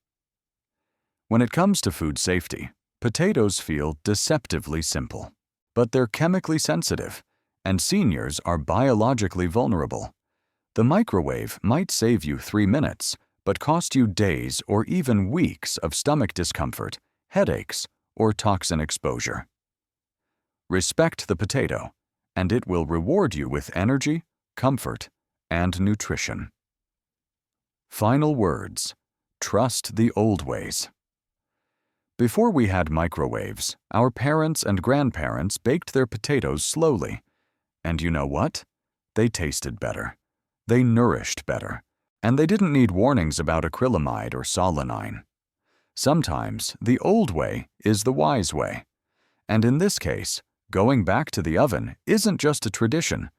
When it comes to food safety, potatoes feel deceptively simple, but they're chemically sensitive, and seniors are biologically vulnerable. The microwave might save you 3 minutes, but cost you days or even weeks of stomach discomfort, headaches, or toxin exposure. Respect the potato, and it will reward you with energy, comfort, and nutrition. Final words. Trust the old ways. Before we had microwaves, our parents and grandparents baked their potatoes slowly. And you know what? They tasted better. They nourished better. And they didn't need warnings about acrylamide or solanine. Sometimes the old way is the wise way. And in this case, going back to the oven isn't just a tradition,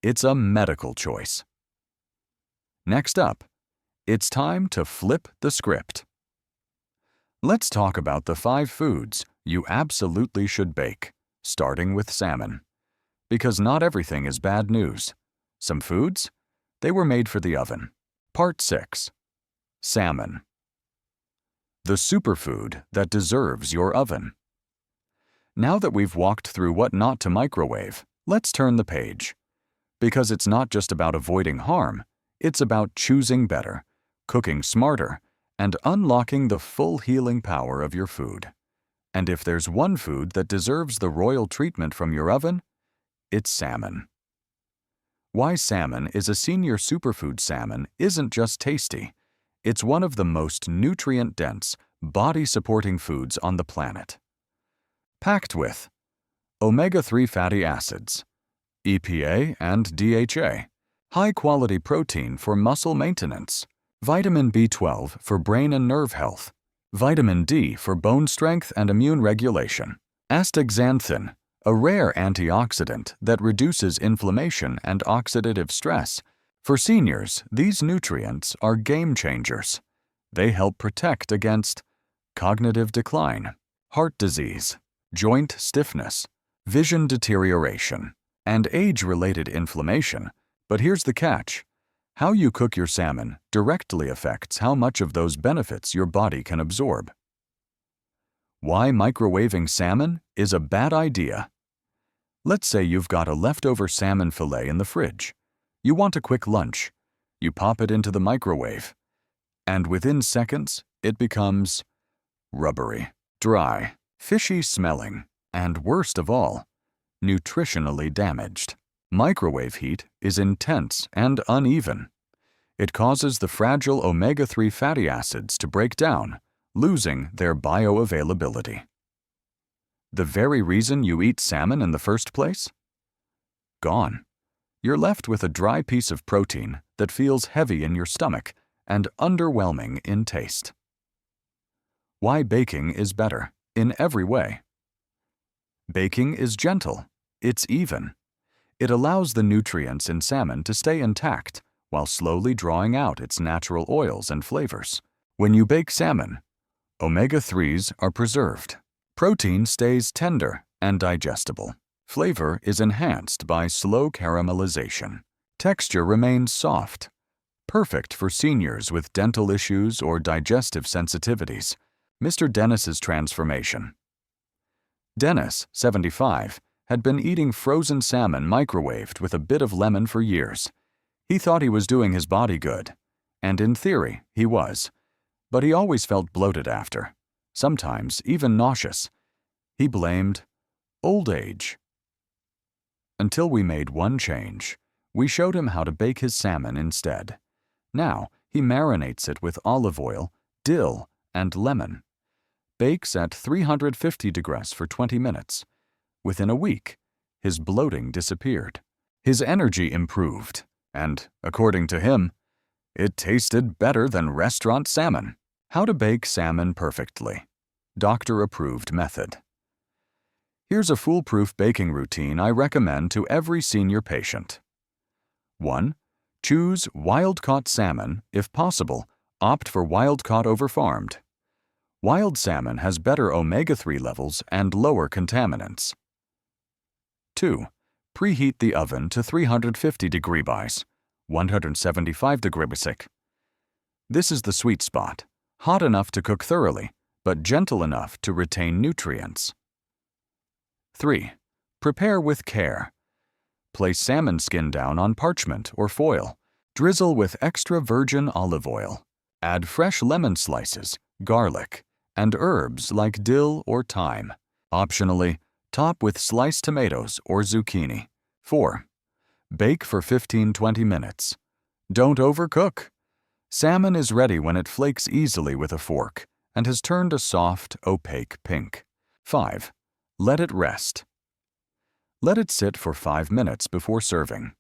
it's a medical choice. Next up, it's time to flip the script. Let's talk about the 5 foods you absolutely should bake, starting with salmon. Because not everything is bad news. Some foods, they were made for the oven. Part 6. Salmon. The superfood that deserves your oven. Now that we've walked through what not to microwave, let's turn the page. Because it's not just about avoiding harm, it's about choosing better, cooking smarter, and unlocking the full healing power of your food. And if there's one food that deserves the royal treatment from your oven, it's salmon. Why salmon is a senior superfood. Salmon isn't just tasty, it's one of the most nutrient-dense, body-supporting foods on the planet. Packed with omega-3 fatty acids, EPA and DHA, high-quality protein for muscle maintenance, vitamin B12 for brain and nerve health, vitamin D for bone strength and immune regulation, astaxanthin, a rare antioxidant that reduces inflammation and oxidative stress. For seniors, these nutrients are game changers. They help protect against cognitive decline, heart disease, joint stiffness, vision deterioration, and age-related inflammation. But here's the catch. How you cook your salmon directly affects how much of those benefits your body can absorb. Why microwaving salmon is a bad idea. Let's say you've got a leftover salmon fillet in the fridge. You want a quick lunch. You pop it into the microwave. And within seconds, it becomes rubbery, dry, fishy smelling, and worst of all, nutritionally damaged. Microwave heat is intense and uneven. It causes the fragile omega-3 fatty acids to break down, losing their bioavailability. The very reason you eat salmon in the first place? gone. You're left with a dry piece of protein that feels heavy in your stomach and underwhelming in taste. Why baking is better in every way. Baking is gentle. It's even. It allows the nutrients in salmon to stay intact while slowly drawing out its natural oils and flavors. When you bake salmon, omega-3s are preserved. Protein stays tender and digestible. Flavor is enhanced by slow caramelization. Texture remains soft, perfect for seniors with dental issues or digestive sensitivities. Mr. Dennis's transformation. Dennis, 75, had been eating frozen salmon microwaved with a bit of lemon for years. He thought he was doing his body good, and in theory, he was. But he always felt bloated after, sometimes even nauseous. He blamed old age. Until we made one change. We showed him how to bake his salmon instead. Now, he marinates it with olive oil, dill, and lemon. Bakes at 350 degrees for 20 minutes. Within a week, his bloating disappeared. His energy improved, and, according to him, it tasted better than restaurant salmon. How to bake salmon perfectly. Doctor-approved method. Here's a foolproof baking routine I recommend to every senior patient. 1. Choose wild-caught salmon. If possible, opt for wild-caught over farmed. Wild salmon has better omega-3 levels and lower contaminants. 2. Preheat the oven to 350 degrees, 175 degrees. This is the sweet spot, hot enough to cook thoroughly, but gentle enough to retain nutrients. 3. Prepare with care. Place salmon skin down on parchment or foil. Drizzle with extra virgin olive oil. Add fresh lemon slices, garlic, and herbs like dill or thyme. Optionally, top with sliced tomatoes or zucchini. 4. Bake for 15-20 minutes. Don't overcook. Salmon is ready when it flakes easily with a fork and has turned a soft, opaque pink. 5. Let it rest. Let it sit for 5 minutes before serving.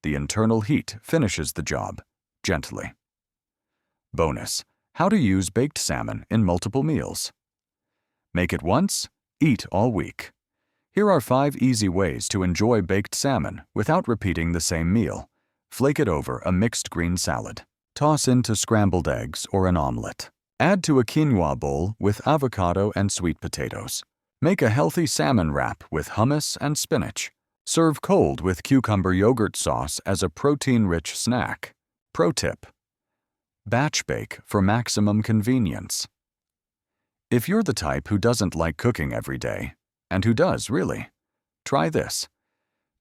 The internal heat finishes the job, gently. Bonus: how to use baked salmon in multiple meals. Make it once, eat all week. Here are 5 easy ways to enjoy baked salmon without repeating the same meal. Flake it over a mixed green salad. Toss into scrambled eggs or an omelet. Add to a quinoa bowl with avocado and sweet potatoes. Make a healthy salmon wrap with hummus and spinach. Serve cold with cucumber yogurt sauce as a protein-rich snack. Pro tip: batch bake for maximum convenience. If you're the type who doesn't like cooking every day, and who does really, try this.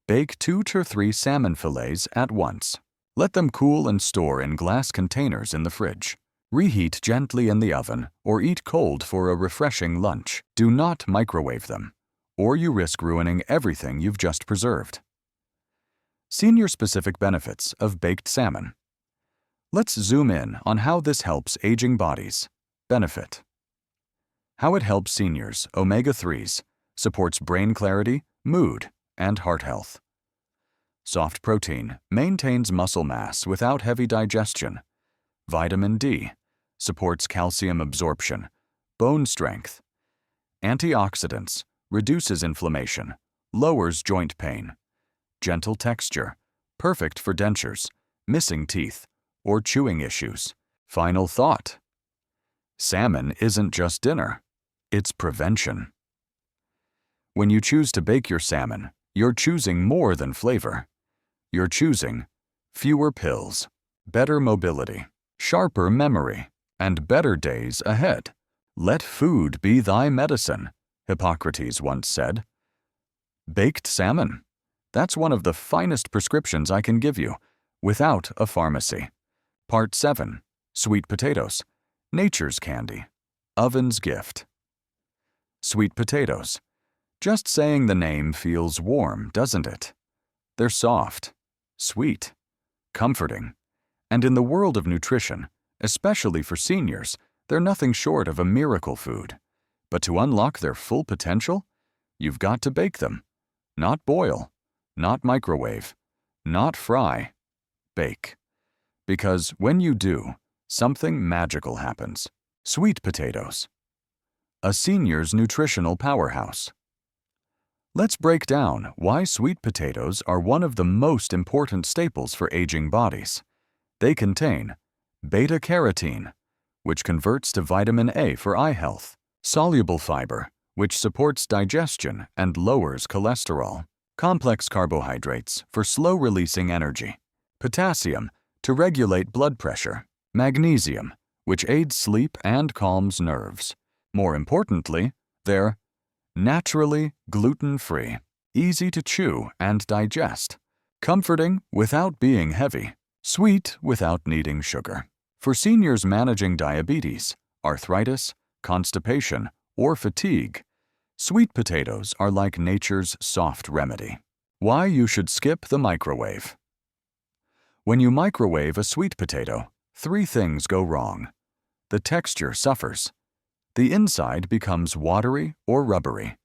Bake 2 to 3 salmon fillets at once. Let them cool and store in glass containers in the fridge. Reheat gently in the oven or eat cold for a refreshing lunch. Do not microwave them, or you risk ruining everything you've just preserved. Senior-specific benefits of baked salmon. Let's zoom in on how this helps aging bodies. Benefit: how it helps seniors, omega-3s, supports brain clarity, mood, and heart health. Soft protein maintains muscle mass without heavy digestion. Vitamin D supports calcium absorption, bone strength. Antioxidants reduces inflammation, lowers joint pain. Gentle texture, perfect for dentures, missing teeth, or chewing issues. Final thought: salmon isn't just dinner, it's prevention. When you choose to bake your salmon, you're choosing more than flavor. You're choosing fewer pills, better mobility, sharper memory, and better days ahead. Let food be thy medicine, Hippocrates once said. Baked salmon. That's one of the finest prescriptions I can give you, without a pharmacy. Part 7. Sweet potatoes. Nature's candy. Oven's gift. Sweet potatoes. Just saying the name feels warm, doesn't it? They're soft, sweet, comforting, and in the world of nutrition, especially for seniors, they're nothing short of a miracle food. But to unlock their full potential, you've got to bake them, not boil, not microwave, not fry, bake. Because when you do, something magical happens. Sweet potatoes. A senior's nutritional powerhouse. Let's break down why sweet potatoes are one of the most important staples for aging bodies. They contain beta-carotene, which converts to vitamin A for eye health, soluble fiber, which supports digestion and lowers cholesterol, complex carbohydrates for slow-releasing energy, potassium to regulate blood pressure, magnesium, which aids sleep and calms nerves. More importantly, they're naturally gluten-free, easy to chew and digest, comforting without being heavy, sweet without needing sugar. For seniors managing diabetes, arthritis, constipation, or fatigue, sweet potatoes are like nature's soft remedy. Why you should skip the microwave. When you microwave a sweet potato, 3 things go wrong. The texture suffers. The inside becomes watery or rubbery.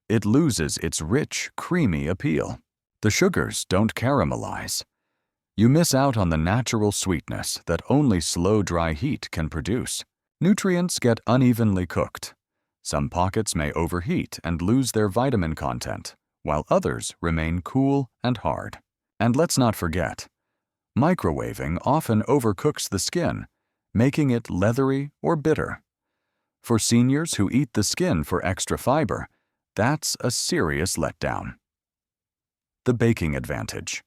It loses its rich, creamy appeal. The sugars don't caramelize. You miss out on the natural sweetness that only slow dry heat can produce. Nutrients get unevenly cooked. Some pockets may overheat and lose their vitamin content, while others remain cool and hard. And let's not forget, microwaving often overcooks the skin, making it leathery or bitter. For seniors who eat the skin for extra fiber, that's a serious letdown. The baking advantage.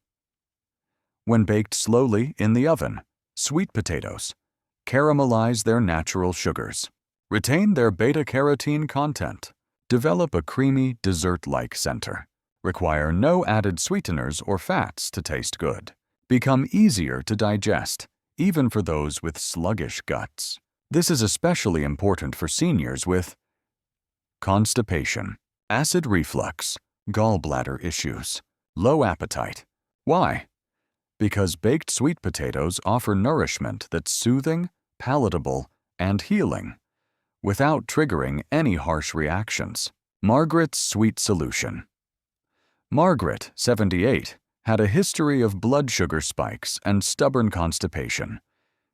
When baked slowly in the oven, sweet potatoes caramelize their natural sugars, retain their beta-carotene content, develop a creamy dessert-like center, require no added sweeteners or fats to taste good, become easier to digest, even for those with sluggish guts. This is especially important for seniors with constipation, acid reflux, gallbladder issues, low appetite. Why? Because baked sweet potatoes offer nourishment that's soothing, palatable, and healing, without triggering any harsh reactions. Margaret's sweet solution. Margaret, 78, had a history of blood sugar spikes and stubborn constipation.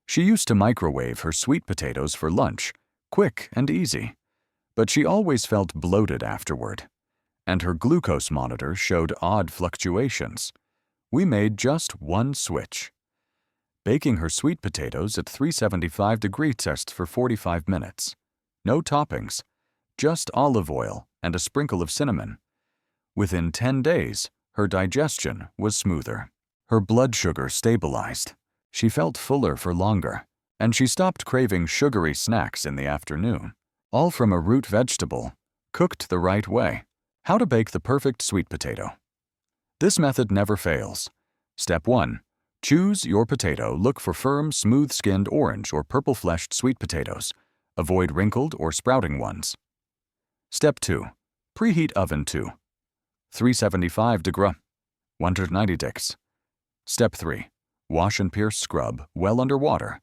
She used to microwave her sweet potatoes for lunch, quick and easy, but she always felt bloated afterward, and her glucose monitor showed odd fluctuations. We made just one switch. Baking her sweet potatoes at 375° Celsius for 45 minutes. No toppings, just olive oil and a sprinkle of cinnamon. Within 10 days, her digestion was smoother. Her blood sugar stabilized. She felt fuller for longer, and she stopped craving sugary snacks in the afternoon. All from a root vegetable, cooked the right way. How to bake the perfect sweet potato. This method never fails. Step 1. Choose your potato. Look for firm, smooth-skinned orange or purple-fleshed sweet potatoes. Avoid wrinkled or sprouting ones. Step 2. Preheat oven to 375°, 190°. Step 3. Wash and pierce scrub well under water.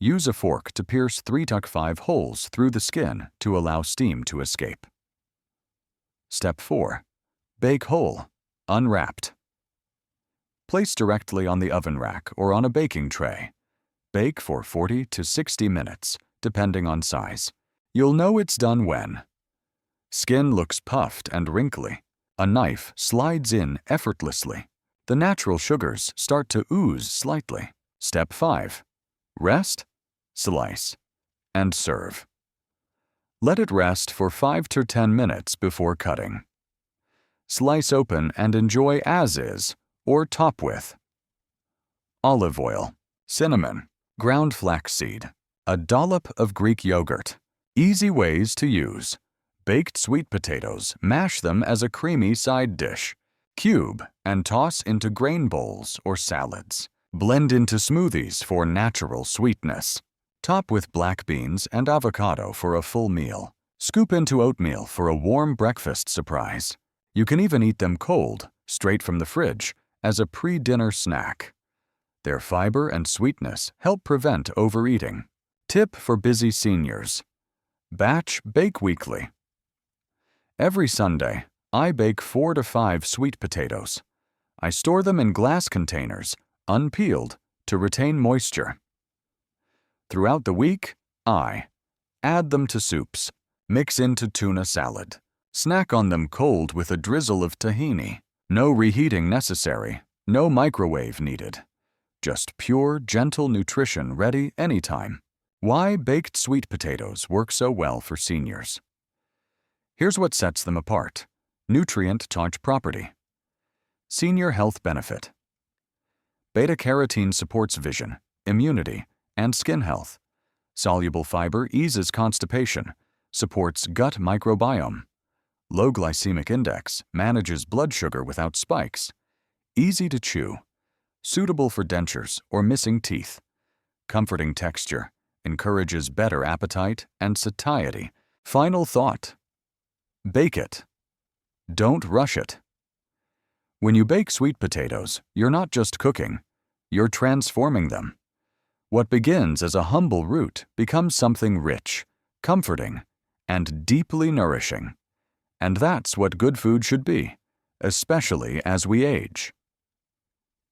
Use a fork to pierce 3 to 5 holes through the skin to allow steam to escape. Step 4. Bake whole, unwrapped. Place directly on the oven rack or on a baking tray. Bake for 40 to 60 minutes, depending on size. You'll know it's done when skin looks puffed and wrinkly. A knife slides in effortlessly. The natural sugars start to ooze slightly. Step 5. Rest, slice, and serve. Let it rest for 5 to 10 minutes before cutting. Slice open and enjoy as is or top with olive oil, cinnamon, ground flaxseed, a dollop of Greek yogurt. Easy ways to use. Baked sweet potatoes, mash them as a creamy side dish. Cube and toss into grain bowls or salads. Blend into smoothies for natural sweetness. Top with black beans and avocado for a full meal. Scoop into oatmeal for a warm breakfast surprise. You can even eat them cold, straight from the fridge, as a pre-dinner snack. Their fiber and sweetness help prevent overeating. Tip for busy seniors. Batch bake weekly. Every Sunday, I bake 4 to 5 sweet potatoes. I store them in glass containers, unpeeled, to retain moisture. Throughout the week, I add them to soups, mix into tuna salad, snack on them cold with a drizzle of tahini. No reheating necessary, no microwave needed. Just pure, gentle nutrition ready anytime. Why baked sweet potatoes work so well for seniors. Here's what sets them apart. Nutrient-charge property. Senior health benefit. Beta-carotene supports vision, immunity, and skin health. Soluble fiber eases constipation, supports gut microbiome. Low glycemic index manages blood sugar without spikes. Easy to chew. Suitable for dentures or missing teeth. Comforting texture. Encourages better appetite and satiety. Final thought. Bake it. Don't rush it. When you bake sweet potatoes, you're not just cooking, you're transforming them. What begins as a humble root becomes something rich, comforting, and deeply nourishing. And that's what good food should be, especially as we age.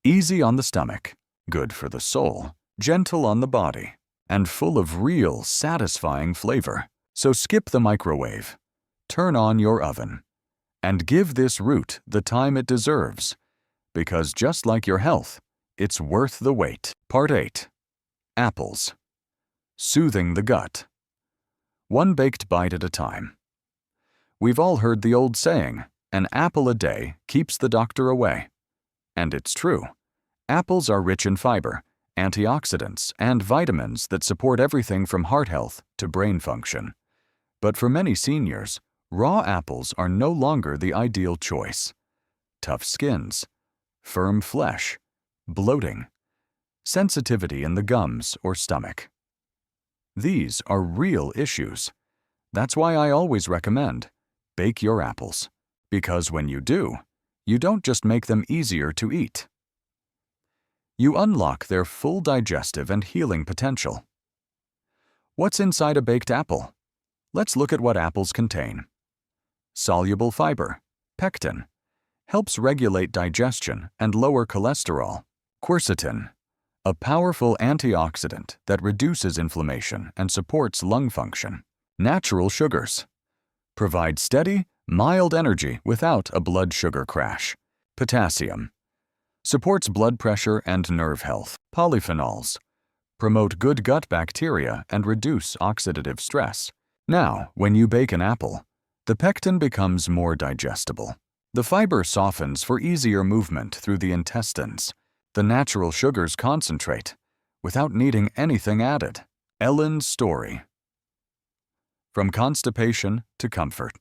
Easy on the stomach, good for the soul, gentle on the body, and full of real, satisfying flavor. So skip the microwave, turn on your oven, and give this root the time it deserves, because just like your health, it's worth the wait. Part 8. Apples. Soothing the gut. One baked bite at a time. We've all heard the old saying, an apple a day keeps the doctor away. And it's true. Apples are rich in fiber, antioxidants, and vitamins that support everything from heart health to brain function. But for many seniors, raw apples are no longer the ideal choice. Tough skins, firm flesh, bloating, sensitivity in the gums or stomach. These are real issues. That's why I always recommend bake your apples, because when you do, you don't just make them easier to eat. You unlock their full digestive and healing potential. What's inside a baked apple? Let's look at what apples contain. Soluble fiber, pectin, helps regulate digestion and lower cholesterol. Quercetin, a powerful antioxidant that reduces inflammation and supports lung function. Natural sugars, provide steady, mild energy without a blood sugar crash. Potassium, supports blood pressure and nerve health. Polyphenols, promote good gut bacteria and reduce oxidative stress. Now, when you bake an apple, the pectin becomes more digestible. The fiber softens for easier movement through the intestines. The natural sugars concentrate, without needing anything added. Ellen's story. From constipation to comfort.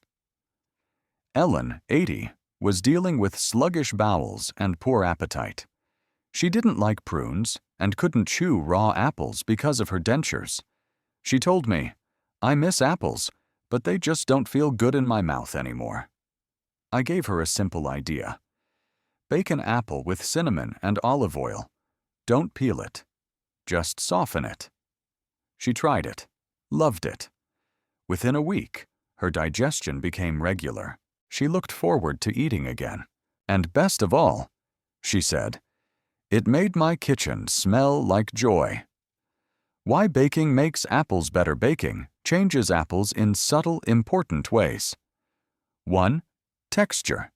Ellen, 80, was dealing with sluggish bowels and poor appetite. She didn't like prunes and couldn't chew raw apples because of her dentures. She told me, "I miss apples, but they just don't feel good in my mouth anymore." I gave her a simple idea. Bake an apple with cinnamon and olive oil. Don't peel it. Just soften it. She tried it, loved it. Within a week, her digestion became regular. She looked forward to eating again. And best of all, she said, "It made my kitchen smell like joy." Why baking makes apples better. Baking changes apples in subtle, important ways. 1. Texture.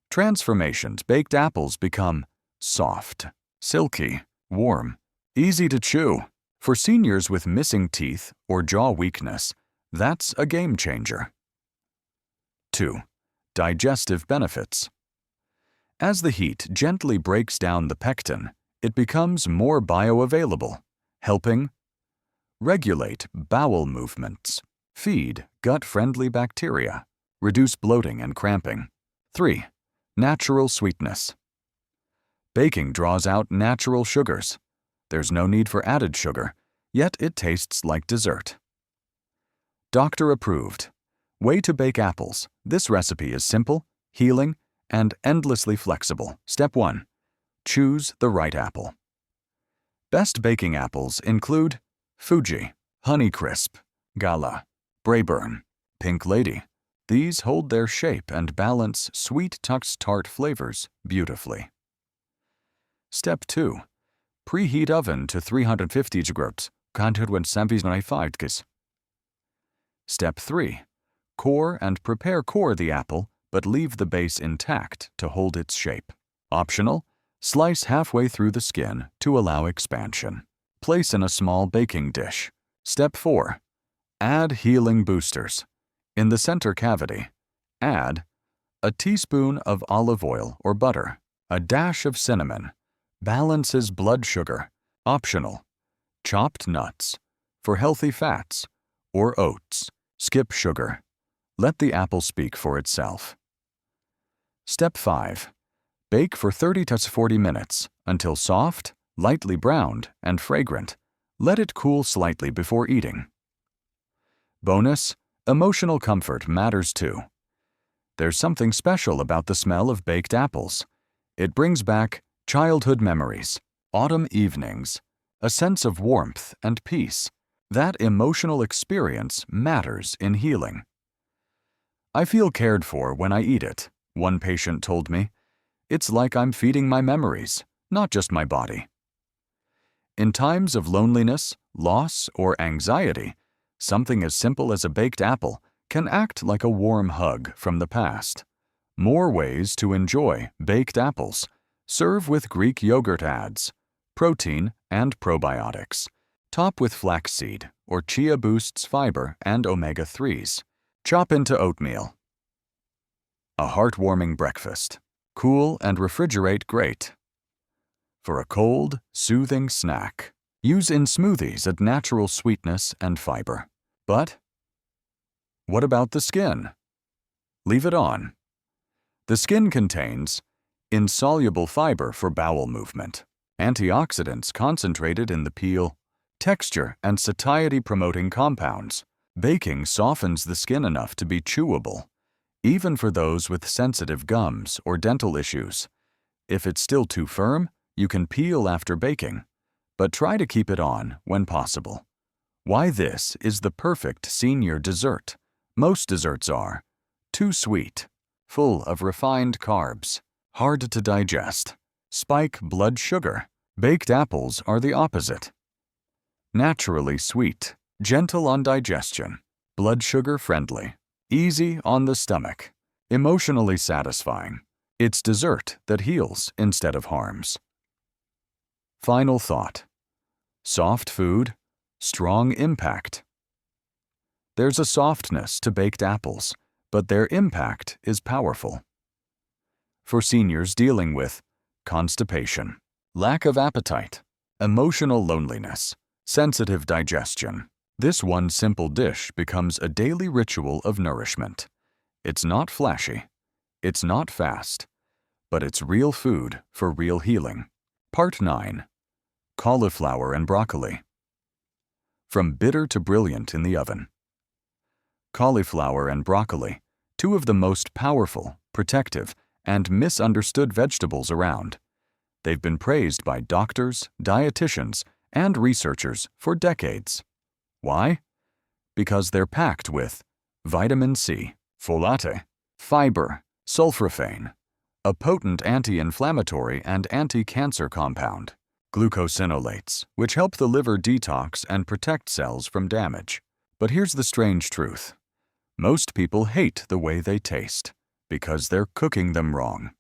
Transformations. Baked apples become soft, silky, warm, easy to chew. For seniors with missing teeth or jaw weakness, that's a game changer. 2. Digestive benefits. As the heat gently breaks down the pectin, it becomes more bioavailable, helping regulate bowel movements, feed gut-friendly bacteria, reduce bloating and cramping. 3. Natural sweetness. Baking draws out natural sugars. There's no need for added sugar, yet it tastes like dessert. Doctor approved. Way to bake apples. This recipe is simple, healing, and endlessly flexible. Step 1. Choose the right apple. Best baking apples include Fuji, Honeycrisp, Gala, Braeburn, Pink Lady, These hold their shape and balance sweet tart flavors beautifully. Step 2. Preheat oven to 350 degrees. Step 3. Core and core the apple, but leave the base intact to hold its shape. Optional, slice halfway through the skin to allow expansion. Place in a small baking dish. Step 4. Add healing boosters. In the center cavity, add a teaspoon of olive oil or butter, a dash of cinnamon, balances blood sugar, optional, chopped nuts, for healthy fats, or oats, skip sugar. Let the apple speak for itself. Step 5. Bake for 30 to 40 minutes until soft, lightly browned, and fragrant. Let it cool slightly before eating. Bonus, emotional comfort matters too. There's something special about the smell of baked apples. It brings back childhood memories, autumn evenings, a sense of warmth and peace. That emotional experience matters in healing. I feel cared for when I eat it, one patient told me. It's like I'm feeding my memories, not just my body. In times of loneliness, loss, or anxiety, something as simple as a baked apple can act like a warm hug from the past. More ways to enjoy baked apples. Serve with Greek yogurt adds, protein and probiotics. Top with flaxseed or chia boosts fiber and omega-3s. Chop into oatmeal. A heartwarming breakfast. Cool and refrigerate great. For a cold, soothing snack. Use in smoothies at natural sweetness and fiber. But what about the skin? Leave it on. The skin contains insoluble fiber for bowel movement, antioxidants concentrated in the peel, texture and satiety-promoting compounds. Baking softens the skin enough to be chewable, even for those with sensitive gums or dental issues. If it's still too firm, you can peel after baking, but try to keep it on when possible. Why this is the perfect senior dessert. Most desserts are too sweet, full of refined carbs, hard to digest, spike blood sugar. Baked apples are the opposite. Naturally sweet, gentle on digestion, blood sugar friendly, easy on the stomach, emotionally satisfying. It's dessert that heals instead of harms. Final thought. Soft food, strong impact. There's a softness to baked apples, but their impact is powerful. For seniors dealing with constipation, lack of appetite, emotional loneliness, sensitive digestion, this one simple dish becomes a daily ritual of nourishment. It's not flashy, it's not fast, but it's real food for real healing. Part 9. Cauliflower and broccoli. From bitter to brilliant in the oven. Cauliflower and broccoli, two of the most powerful, protective, and misunderstood vegetables around. They've been praised by doctors, dietitians, and researchers for decades. Why? Because they're packed with vitamin C, folate, fiber, sulforaphane, a potent anti-inflammatory and anti-cancer compound, glucosinolates, which help the liver detox and protect cells from damage. But here's the strange truth. Most people hate the way they taste because they're cooking them wrong.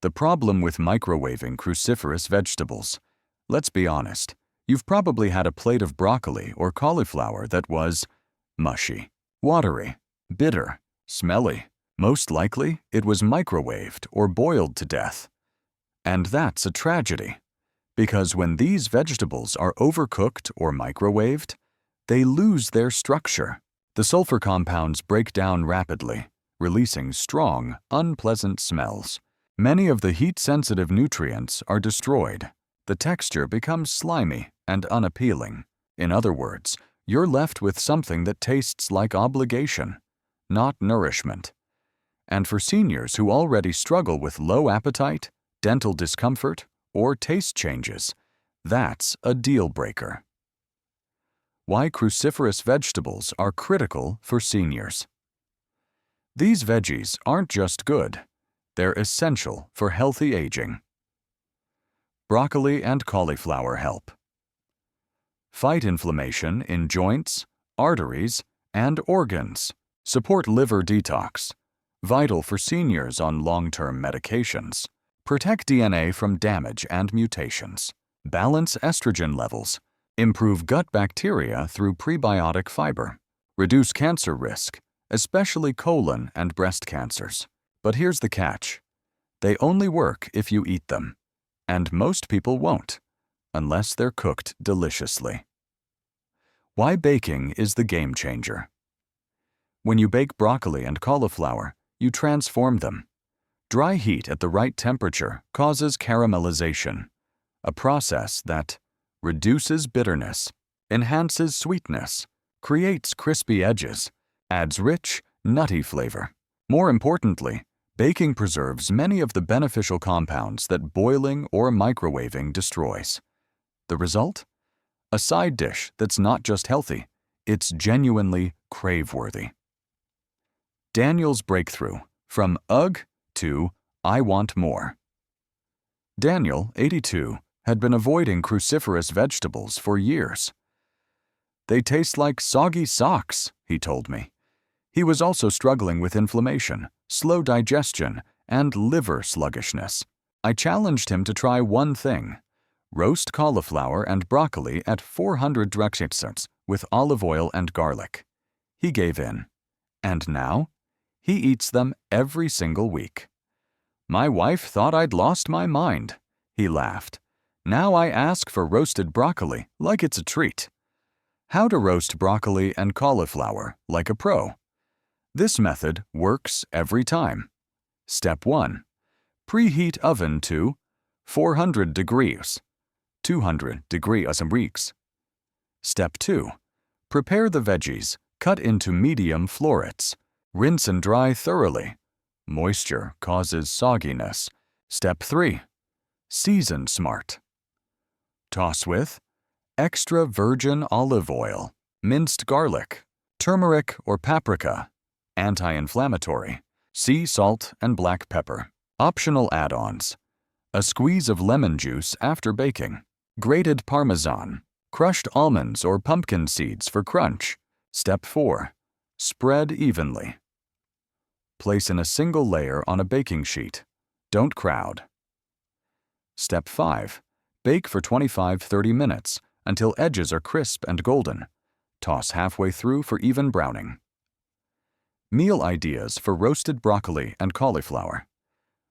The problem with microwaving cruciferous vegetables. Let's be honest, you've probably had a plate of broccoli or cauliflower that was mushy, watery, bitter, smelly. Most likely, it was microwaved or boiled to death. And that's a tragedy, because when these vegetables are overcooked or microwaved, they lose their structure. The sulfur compounds break down rapidly, releasing strong, unpleasant smells. Many of the heat-sensitive nutrients are destroyed. The texture becomes slimy and unappealing. In other words, you're left with something that tastes like obligation, not nourishment. And for seniors who already struggle with low appetite, dental discomfort, or taste changes, that's a deal breaker. Why cruciferous vegetables are critical for seniors. These veggies aren't just good, they're essential for healthy aging. Broccoli and cauliflower help. Fight inflammation in joints, arteries, and organs. Support liver detox, vital for seniors on long-term medications. Protect DNA from damage and mutations. Balance estrogen levels. Improve gut bacteria through prebiotic fiber. Reduce cancer risk, especially colon and breast cancers. But here's the catch. They only work if you eat them. And most people won't, unless they're cooked deliciously. Why baking is the game changer. When you bake broccoli and cauliflower, you transform them. Dry heat at the right temperature causes caramelization, a process that reduces bitterness, enhances sweetness, creates crispy edges, adds rich, nutty flavor. More importantly, baking preserves many of the beneficial compounds that boiling or microwaving destroys. The result? A side dish that's not just healthy, it's genuinely crave-worthy. Daniel's breakthrough, from ugh to I want more. Daniel, 82, had been avoiding cruciferous vegetables for years. They taste like soggy socks, he told me. He was also struggling with inflammation, slow digestion, and liver sluggishness. I challenged him to try one thing: roast cauliflower and broccoli at 400 degrees with olive oil and garlic. He gave in. And now? He eats them every single week. My wife thought I'd lost my mind. He laughed. Now I ask for roasted broccoli like it's a treat. How to roast broccoli and cauliflower like a pro. This method works every time. Step 1. Preheat oven to 400 degrees, 200 degrees. Step 2. Prepare the veggies, cut into medium florets. Rinse and dry thoroughly. Moisture causes sogginess. Step 3. Season smart. Toss with extra virgin olive oil, minced garlic, turmeric or paprika, anti-inflammatory, sea salt and black pepper. Optional add-ons: a squeeze of lemon juice after baking, grated Parmesan, crushed almonds or pumpkin seeds for crunch. Step 4. Spread evenly. Place in a single layer on a baking sheet. Don't crowd. Step 5. Bake for 25–30 minutes until edges are crisp and golden. Toss halfway through for even browning. Meal ideas for roasted broccoli and cauliflower.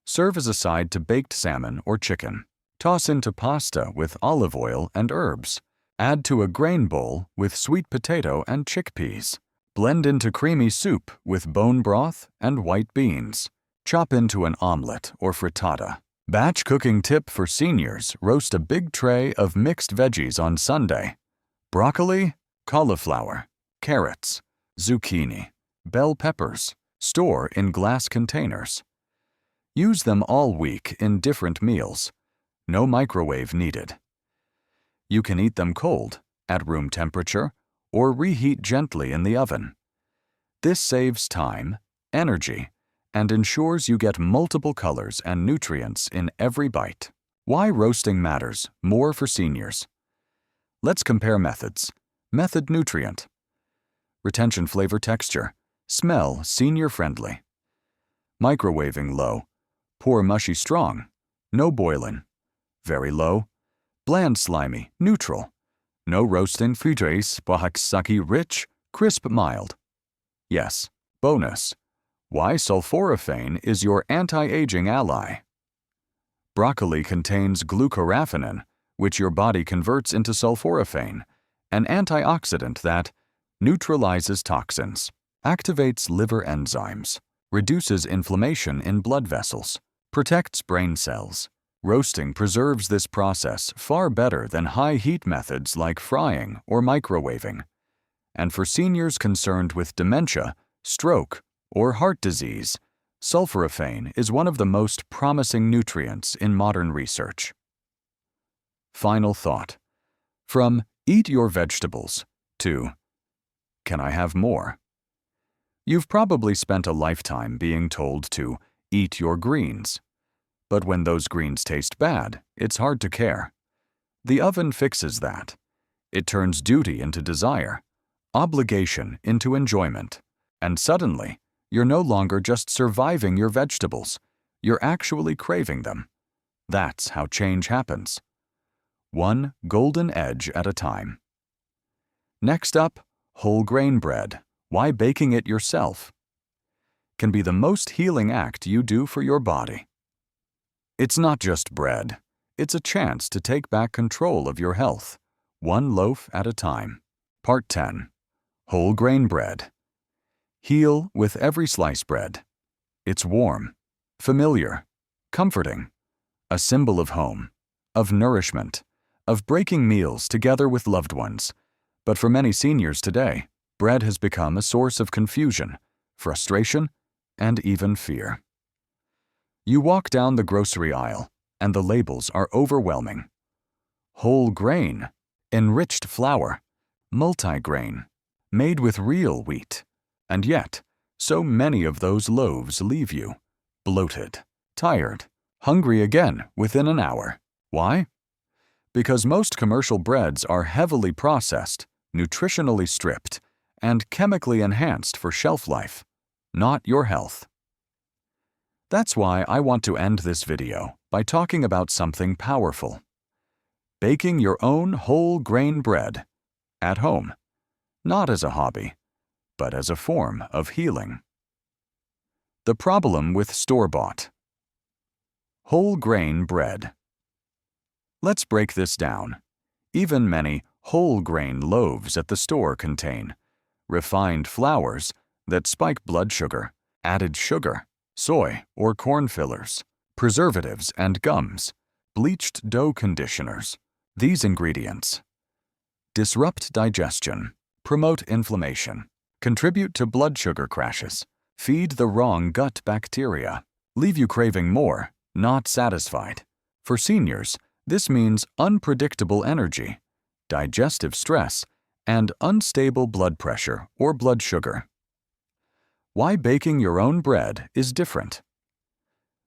Serve as a side to baked salmon or chicken. Toss into pasta with olive oil and herbs. Add to a grain bowl with sweet potato and chickpeas. Blend into creamy soup with bone broth and white beans. Chop into an omelet or frittata. Batch cooking tip for seniors: roast a big tray of mixed veggies on Sunday. Broccoli, cauliflower, carrots, zucchini, bell peppers. Store in glass containers. Use them all week in different meals. No microwave needed. You can eat them cold, at room temperature, or reheat gently in the oven. This saves time, energy, and ensures you get multiple colors and nutrients in every bite. Why roasting matters more for seniors. Let's compare methods. Method: nutrient. Retention, flavor, texture. Smell senior-friendly. Microwaving: low. Pour mushy, strong. No boiling. Very low. Bland, slimy, neutral. No roasting, fritres, bahaksaki, rich, crisp, mild. Yes. Bonus: why sulforaphane is your anti-aging ally. Broccoli contains glucoraphanin, which your body converts into sulforaphane, an antioxidant that neutralizes toxins, activates liver enzymes, reduces inflammation in blood vessels, protects brain cells. Roasting preserves this process far better than high-heat methods like frying or microwaving. And for seniors concerned with dementia, stroke, or heart disease, sulforaphane is one of the most promising nutrients in modern research. Final thought. From eat your vegetables to can I have more? You've probably spent a lifetime being told to eat your greens. But when those greens taste bad, it's hard to care. The oven fixes that. It turns duty into desire, obligation into enjoyment, and suddenly, you're no longer just surviving your vegetables, you're actually craving them. That's how change happens. One golden edge at a time. Next up, whole grain bread. Why baking it yourself can be the most healing act you do for your body. It's not just bread. It's a chance to take back control of your health, one loaf at a time. Part 10. Whole grain bread. Heal with every slice bread. It's warm, familiar, comforting, a symbol of home, of nourishment, of breaking meals together with loved ones. But for many seniors today, bread has become a source of confusion, frustration, and even fear. You walk down the grocery aisle, and the labels are overwhelming. Whole grain, enriched flour, multigrain, made with real wheat. And yet, so many of those loaves leave you bloated, tired, hungry again within an hour. Why? Because most commercial breads are heavily processed, nutritionally stripped, and chemically enhanced for shelf life, not your health. That's why I want to end this video by talking about something powerful. Baking your own whole grain bread at home, not as a hobby, but as a form of healing. The problem with store-bought whole grain bread. Let's break this down. Even many whole grain loaves at the store contain refined flours that spike blood sugar, added sugar, soy or corn fillers, preservatives and gums, bleached dough conditioners. These ingredients disrupt digestion, promote inflammation, contribute to blood sugar crashes, feed the wrong gut bacteria, leave you craving more, not satisfied. For seniors, this means unpredictable energy, digestive stress, and unstable blood pressure or blood sugar. Why baking your own bread is different.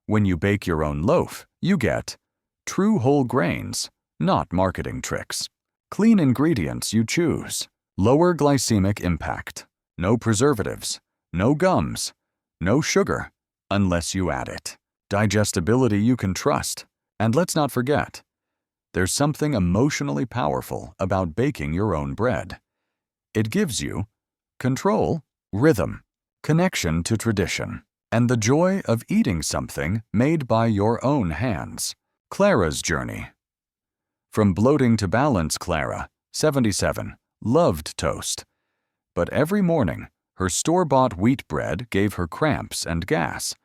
When you bake your own loaf, you get true whole grains, not marketing tricks, clean ingredients you choose, lower glycemic impact, no preservatives, no gums, no sugar, unless you add it, digestibility you can trust, and let's not forget, there's something emotionally powerful about baking your own bread. It gives you control, rhythm, connection to tradition, and the joy of eating something made by your own hands. Clara's journey. From bloating to balance, Clara, 77, loved toast. But every morning, her store-bought wheat bread gave her cramps and gas.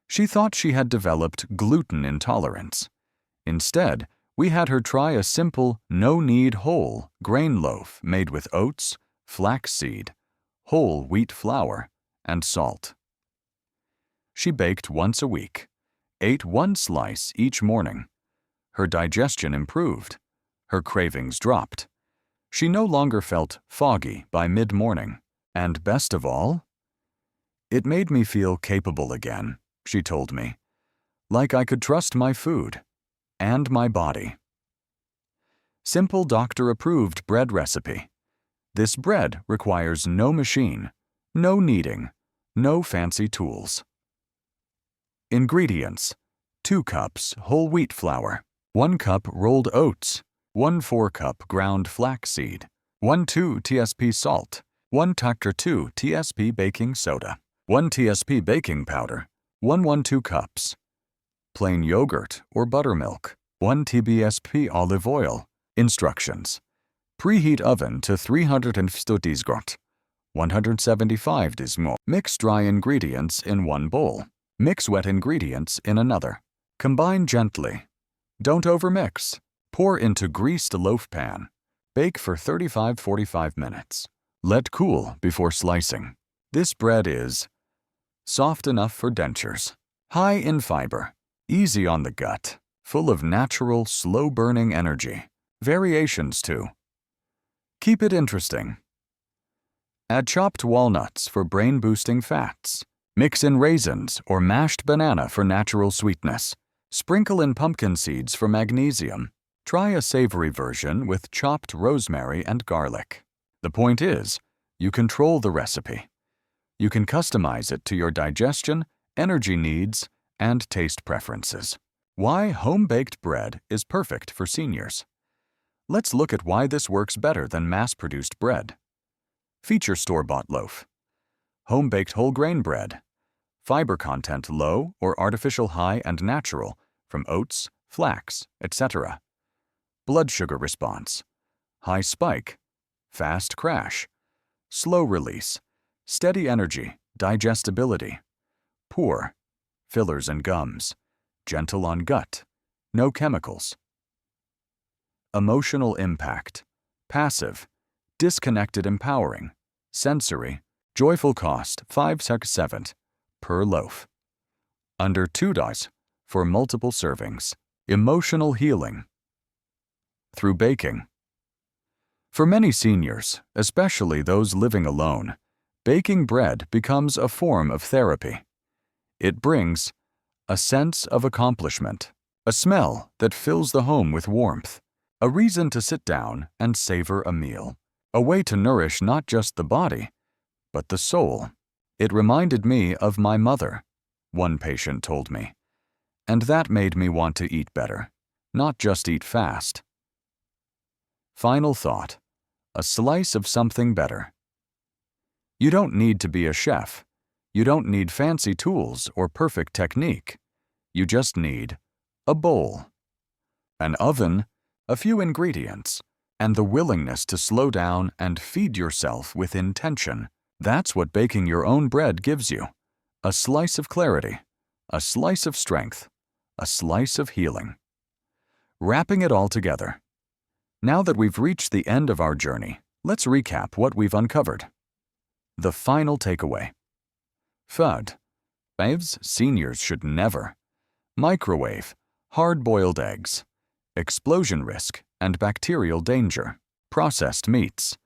She thought she had developed gluten intolerance. Instead, we had her try a simple, no-knead whole grain loaf made with oats, flaxseed, whole wheat flour, and salt. She baked once a week, ate one slice each morning. Her digestion improved. Her cravings dropped. She no longer felt foggy by mid-morning. And best of all, it made me feel capable again, she told me, like I could trust my food and my body. Simple doctor-approved bread recipe. This bread requires no machine, no kneading, no fancy tools. Ingredients: 2 cups whole wheat flour, 1 cup rolled oats, 1/4 cup ground flaxseed, 1/2 TSP salt, 1/2 TSP baking soda, 1 TSP baking powder, 1/2 cups. Plain yogurt or buttermilk, 1 TBSP olive oil. Instructions: preheat oven to 350 Grad, 175 degrees. Mix dry ingredients in one bowl. Mix wet ingredients in another. Combine gently. Don't overmix. Pour into greased loaf pan. Bake for 35–45 minutes. Let cool before slicing. This bread is soft enough for dentures, high in fiber, easy on the gut, full of natural, slow-burning energy. Variations too. Keep it interesting. Add chopped walnuts for brain-boosting fats. Mix in raisins or mashed banana for natural sweetness. Sprinkle in pumpkin seeds for magnesium. Try a savory version with chopped rosemary and garlic. The point is, you control the recipe. You can customize it to your digestion, energy needs, and taste preferences. Why home-baked bread is perfect for seniors. Let's look at why this works better than mass-produced bread. Feature store-bought loaf. Home-baked whole grain bread. Fiber content low or artificial high and natural from oats, flax, etc. Blood sugar response. High spike. Fast crash. Slow release. Steady energy, digestibility. Poor. Fillers and gums. Gentle on gut. No chemicals. Emotional impact. Passive. Disconnected empowering. Sensory. Joyful cost 5/7 per loaf. Under $2 for multiple servings. Emotional healing. Through baking. For many seniors, especially those living alone, baking bread becomes a form of therapy. It brings a sense of accomplishment, a smell that fills the home with warmth, a reason to sit down and savor a meal, a way to nourish not just the body, but the soul. It reminded me of my mother, one patient told me, and that made me want to eat better, not just eat fast. Final thought, a slice of something better. You don't need to be a chef. You don't need fancy tools or perfect technique. You just need a bowl, an oven, a few ingredients, and the willingness to slow down and feed yourself with intention. That's what baking your own bread gives you. A slice of clarity, a slice of strength, a slice of healing. Wrapping it all together. Now that we've reached the end of our journey, let's recap what we've uncovered. The final takeaway. FUD. Faves seniors should never. Microwave. Hard-boiled eggs. Explosion risk and bacterial danger. Processed meats.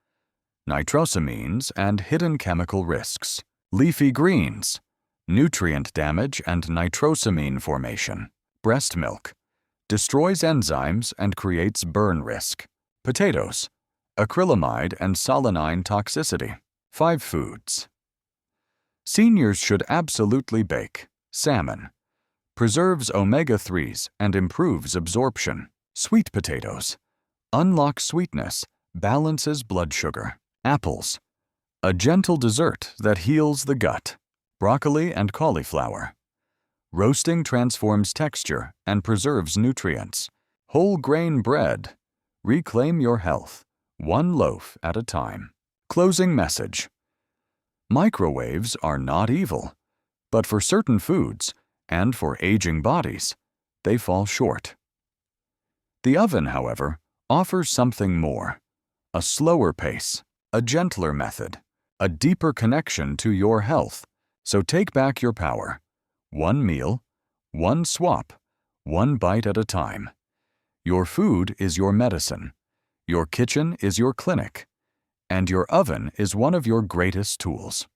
Nitrosamines and hidden chemical risks. Leafy greens. Nutrient damage and nitrosamine formation. Breast milk. Destroys enzymes and creates burn risk. Potatoes. Acrylamide and solanine toxicity. 5 foods. Seniors should absolutely bake. Salmon. Preserves omega-3s and improves absorption. Sweet potatoes. Unlocks sweetness, balances blood sugar. Apples. A gentle dessert that heals the gut. Broccoli and cauliflower. Roasting transforms texture and preserves nutrients. Whole grain bread. Reclaim your health, one loaf at a time. Closing message. Microwaves are not evil, but for certain foods and for aging bodies, they fall short. The oven, however, offers something more. A slower pace, a gentler method, a deeper connection to your health. So take back your power. One meal, one swap, one bite at a time. Your food is your medicine. Your kitchen is your clinic. And your oven is one of your greatest tools.